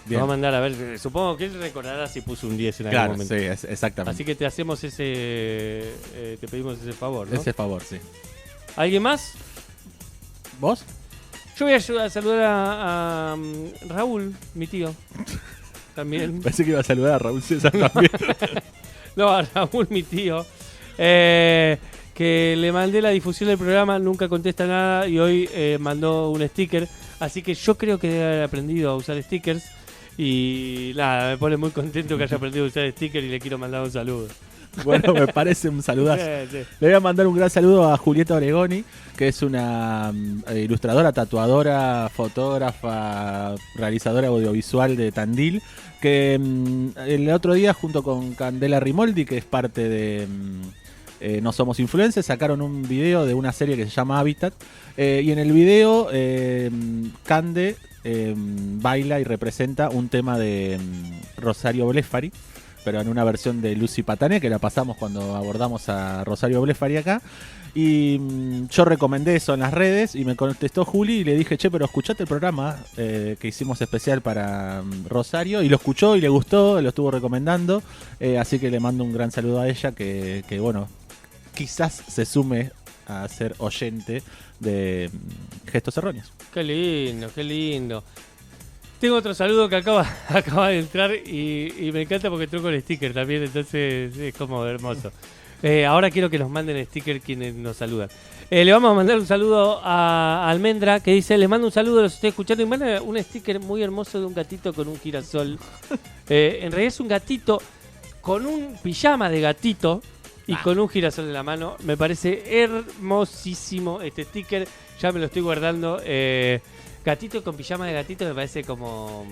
Bien. Nos va a mandar a ver. Supongo que él recordará si puso un 10 en algún momento. Sí, exactamente. Así que te hacemos te pedimos ese favor, ¿no? Ese favor, sí. ¿Alguien más? ¿Vos? Yo voy a saludar a Raúl, mi tío. También. Pensé que iba a saludar a Raúl César también. No, a Raúl, mi tío. Que le mandé la difusión del programa, nunca contesta nada y hoy mandó un sticker. Así que yo creo que debe haber aprendido a usar stickers. Y nada, me pone muy contento que haya aprendido a usar stickers y le quiero mandar un saludo. Bueno, me parece un saludazo. Sí. Le voy a mandar un gran saludo a Julieta Oregoni, que es una ilustradora, tatuadora, fotógrafa, realizadora audiovisual de Tandil, que el otro día junto con Candela Rimoldi, que es parte de No Somos Influencers, sacaron un video de una serie que se llama Hábitat, y en el video Cande baila y representa un tema de Rosario Blefari, pero en una versión de Lucy Patané, que la pasamos cuando abordamos a Rosario Blefari acá. Y yo recomendé eso en las redes y me contestó Juli y le dije, che, pero escuchate el programa que hicimos especial para Rosario, y lo escuchó y le gustó, lo estuvo recomendando, así que le mando un gran saludo a ella, que bueno, quizás se sume a ser oyente de Gestos Erróneos. Qué lindo, qué lindo. Tengo otro saludo que acaba de entrar y me encanta porque entró con sticker también, entonces es como hermoso. Ahora quiero que nos manden sticker quienes nos saludan. Le vamos a mandar un saludo a Almendra, que dice, les mando un saludo, los estoy escuchando, y manda un sticker muy hermoso de un gatito con un girasol. En realidad es un gatito con un pijama de gatito y con un girasol en la mano. Me parece hermosísimo este sticker, ya me lo estoy guardando. Gatito con pijama de gatito me parece como...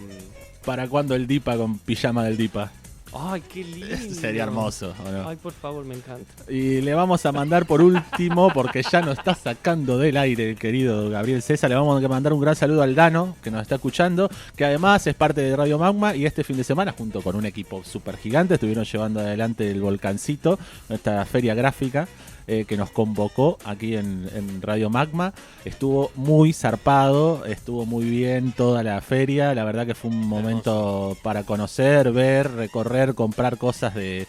¿Para cuándo el Dipa con pijama del Dipa? ¡Ay, qué lindo! Sería hermoso, ¿o no? Ay, por favor, me encanta. Y le vamos a mandar por último, porque ya nos está sacando del aire el querido Gabriel César, le vamos a mandar un gran saludo al Dano, que nos está escuchando, que además es parte de Radio Magma, y este fin de semana, junto con un equipo súper gigante, estuvieron llevando adelante el Volcancito, esta feria gráfica, que nos convocó aquí en Radio Magma. Estuvo muy zarpado, estuvo muy bien toda la feria, la verdad que fue un momento para conocer, ver, recorrer, comprar cosas de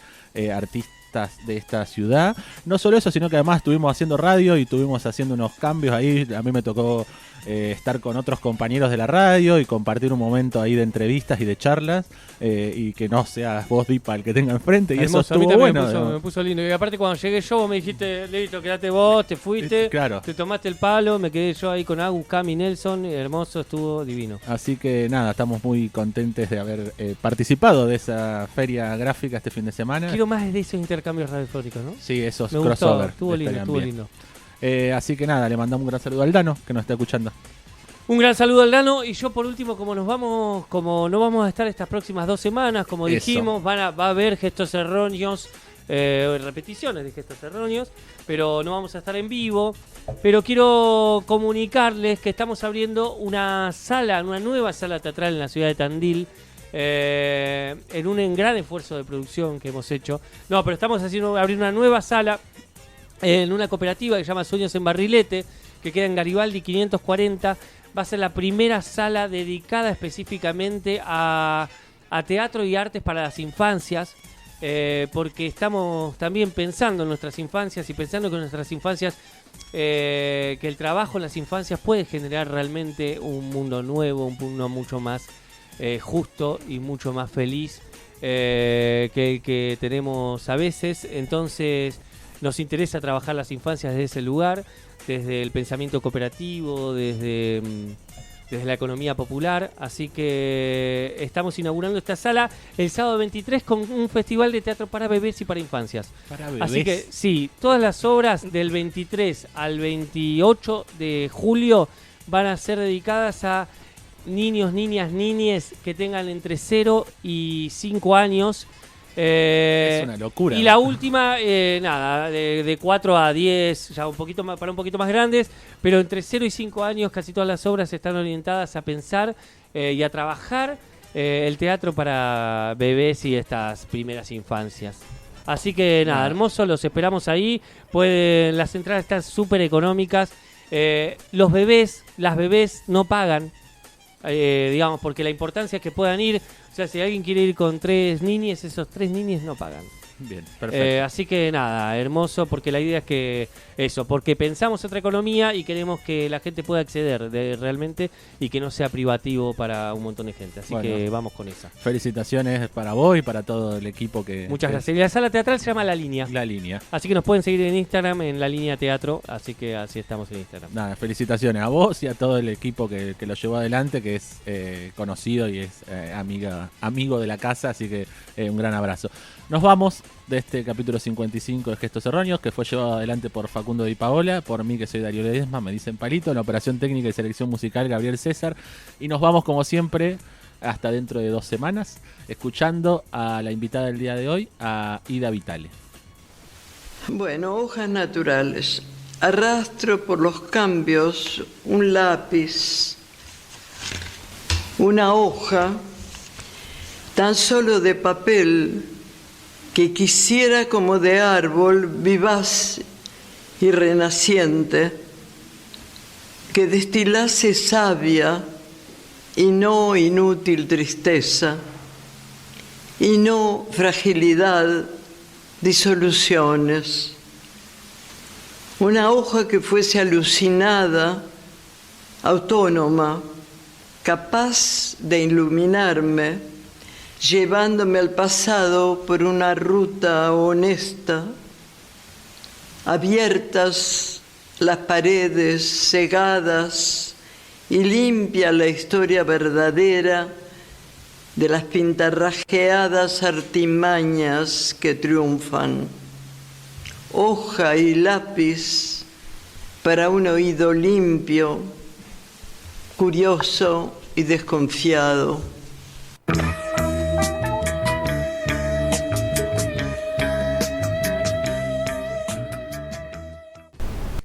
artistas de esta ciudad. No solo eso, sino que además estuvimos haciendo radio y estuvimos haciendo unos cambios ahí. A mí me tocó estar con otros compañeros de la radio y compartir un momento ahí de entrevistas y de charlas, y que no seas vos, Dipa, el que tenga enfrente. Y hermoso, eso estuvo bueno. Me puso lindo. Y aparte cuando llegué yo, vos me dijiste, listo, quedate vos, te fuiste, claro, te tomaste el palo, me quedé yo ahí con Agus, Cami, Nelson, hermoso, estuvo divino. Así que nada, estamos muy contentes de haber participado de esa feria gráfica este fin de semana. Quiero más de esos intercambios radiofónicos, ¿no? Sí, esos me crossover. Estuvo lindo. Así que nada, le mandamos un gran saludo al Dano, que nos está escuchando. Un gran saludo al Dano. Y yo por último, como no vamos a estar estas próximas 2 semanas, como dijimos, va a haber Gestos Erróneos, repeticiones de Gestos Erróneos, pero no vamos a estar en vivo. Pero quiero comunicarles que estamos abriendo una nueva sala teatral en la ciudad de Tandil, en un gran esfuerzo de producción que hemos hecho. No, pero estamos abrir una nueva sala en una cooperativa que se llama Sueños en Barrilete, que queda en Garibaldi 540. Va a ser la primera sala dedicada específicamente a teatro y artes para las infancias, porque estamos también pensando en nuestras infancias y pensando que nuestras infancias, que el trabajo en las infancias puede generar realmente un mundo nuevo, un mundo mucho más justo y mucho más feliz que el que tenemos a veces. Entonces nos interesa trabajar las infancias desde ese lugar, desde el pensamiento cooperativo, desde la economía popular. Así que estamos inaugurando esta sala el sábado 23 con un festival de teatro para bebés y para infancias. Para bebés. Así que sí, todas las obras del 23 al 28 de julio van a ser dedicadas a niños, niñas, niñes que tengan entre 0 y 5 años. Es una locura. Y la última, de 4 a 10, ya un poquito más, para un poquito más grandes, pero entre 0 y 5 años casi todas las obras están orientadas a pensar y a trabajar el teatro para bebés y estas primeras infancias. Así que nada, hermoso, los esperamos ahí. Las entradas están súper económicas. Los bebés, las bebés no pagan, digamos, porque la importancia es que puedan ir. O sea, si alguien quiere ir con 3 niñes, esos 3 niñes no pagan. Bien, perfecto. Así que nada, hermoso, porque la idea es que porque pensamos otra economía y queremos que la gente pueda acceder realmente y que no sea privativo para un montón de gente. Así que vamos con esa. Felicitaciones para vos y para todo el equipo que... Muchas gracias. Y la sala teatral se llama La Línea. La Línea. Así que nos pueden seguir en Instagram, en La Línea Teatro. Así que así estamos en Instagram. Nada, felicitaciones a vos y a todo el equipo que lo llevó adelante, que es conocido y es amigo de la casa. Así que un gran abrazo. Nos vamos de este capítulo 55 de Gestos Erróneos, que fue llevado adelante por Facundo Di Paola, por mí que soy Darío Ledesma, me dicen Palito, en la operación técnica y selección musical Gabriel César, y nos vamos como siempre hasta dentro de 2 semanas, escuchando a la invitada del día de hoy, a Ida Vitale. Bueno, hojas naturales. Arrastro por los cambios un lápiz, una hoja, tan solo de papel, que quisiera como de árbol vivaz y renaciente, que destilase savia y no inútil tristeza, y no fragilidad, disoluciones. Una hoja que fuese alucinada, autónoma, capaz de iluminarme, llevándome al pasado por una ruta honesta, abiertas las paredes, cegadas y limpia la historia verdadera de las pintarrajeadas artimañas que triunfan. Hoja y lápiz para un oído limpio, curioso y desconfiado.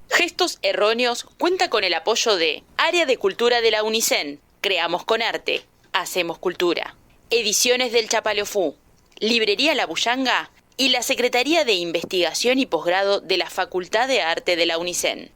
Gestos Erróneos cuenta con el apoyo de Área de Cultura de la UNICEN. Creamos con arte. Hacemos cultura. Ediciones del Chapaleofú. Librería La Bullanga y la Secretaría de Investigación y Posgrado de la Facultad de Arte de la UNICEN.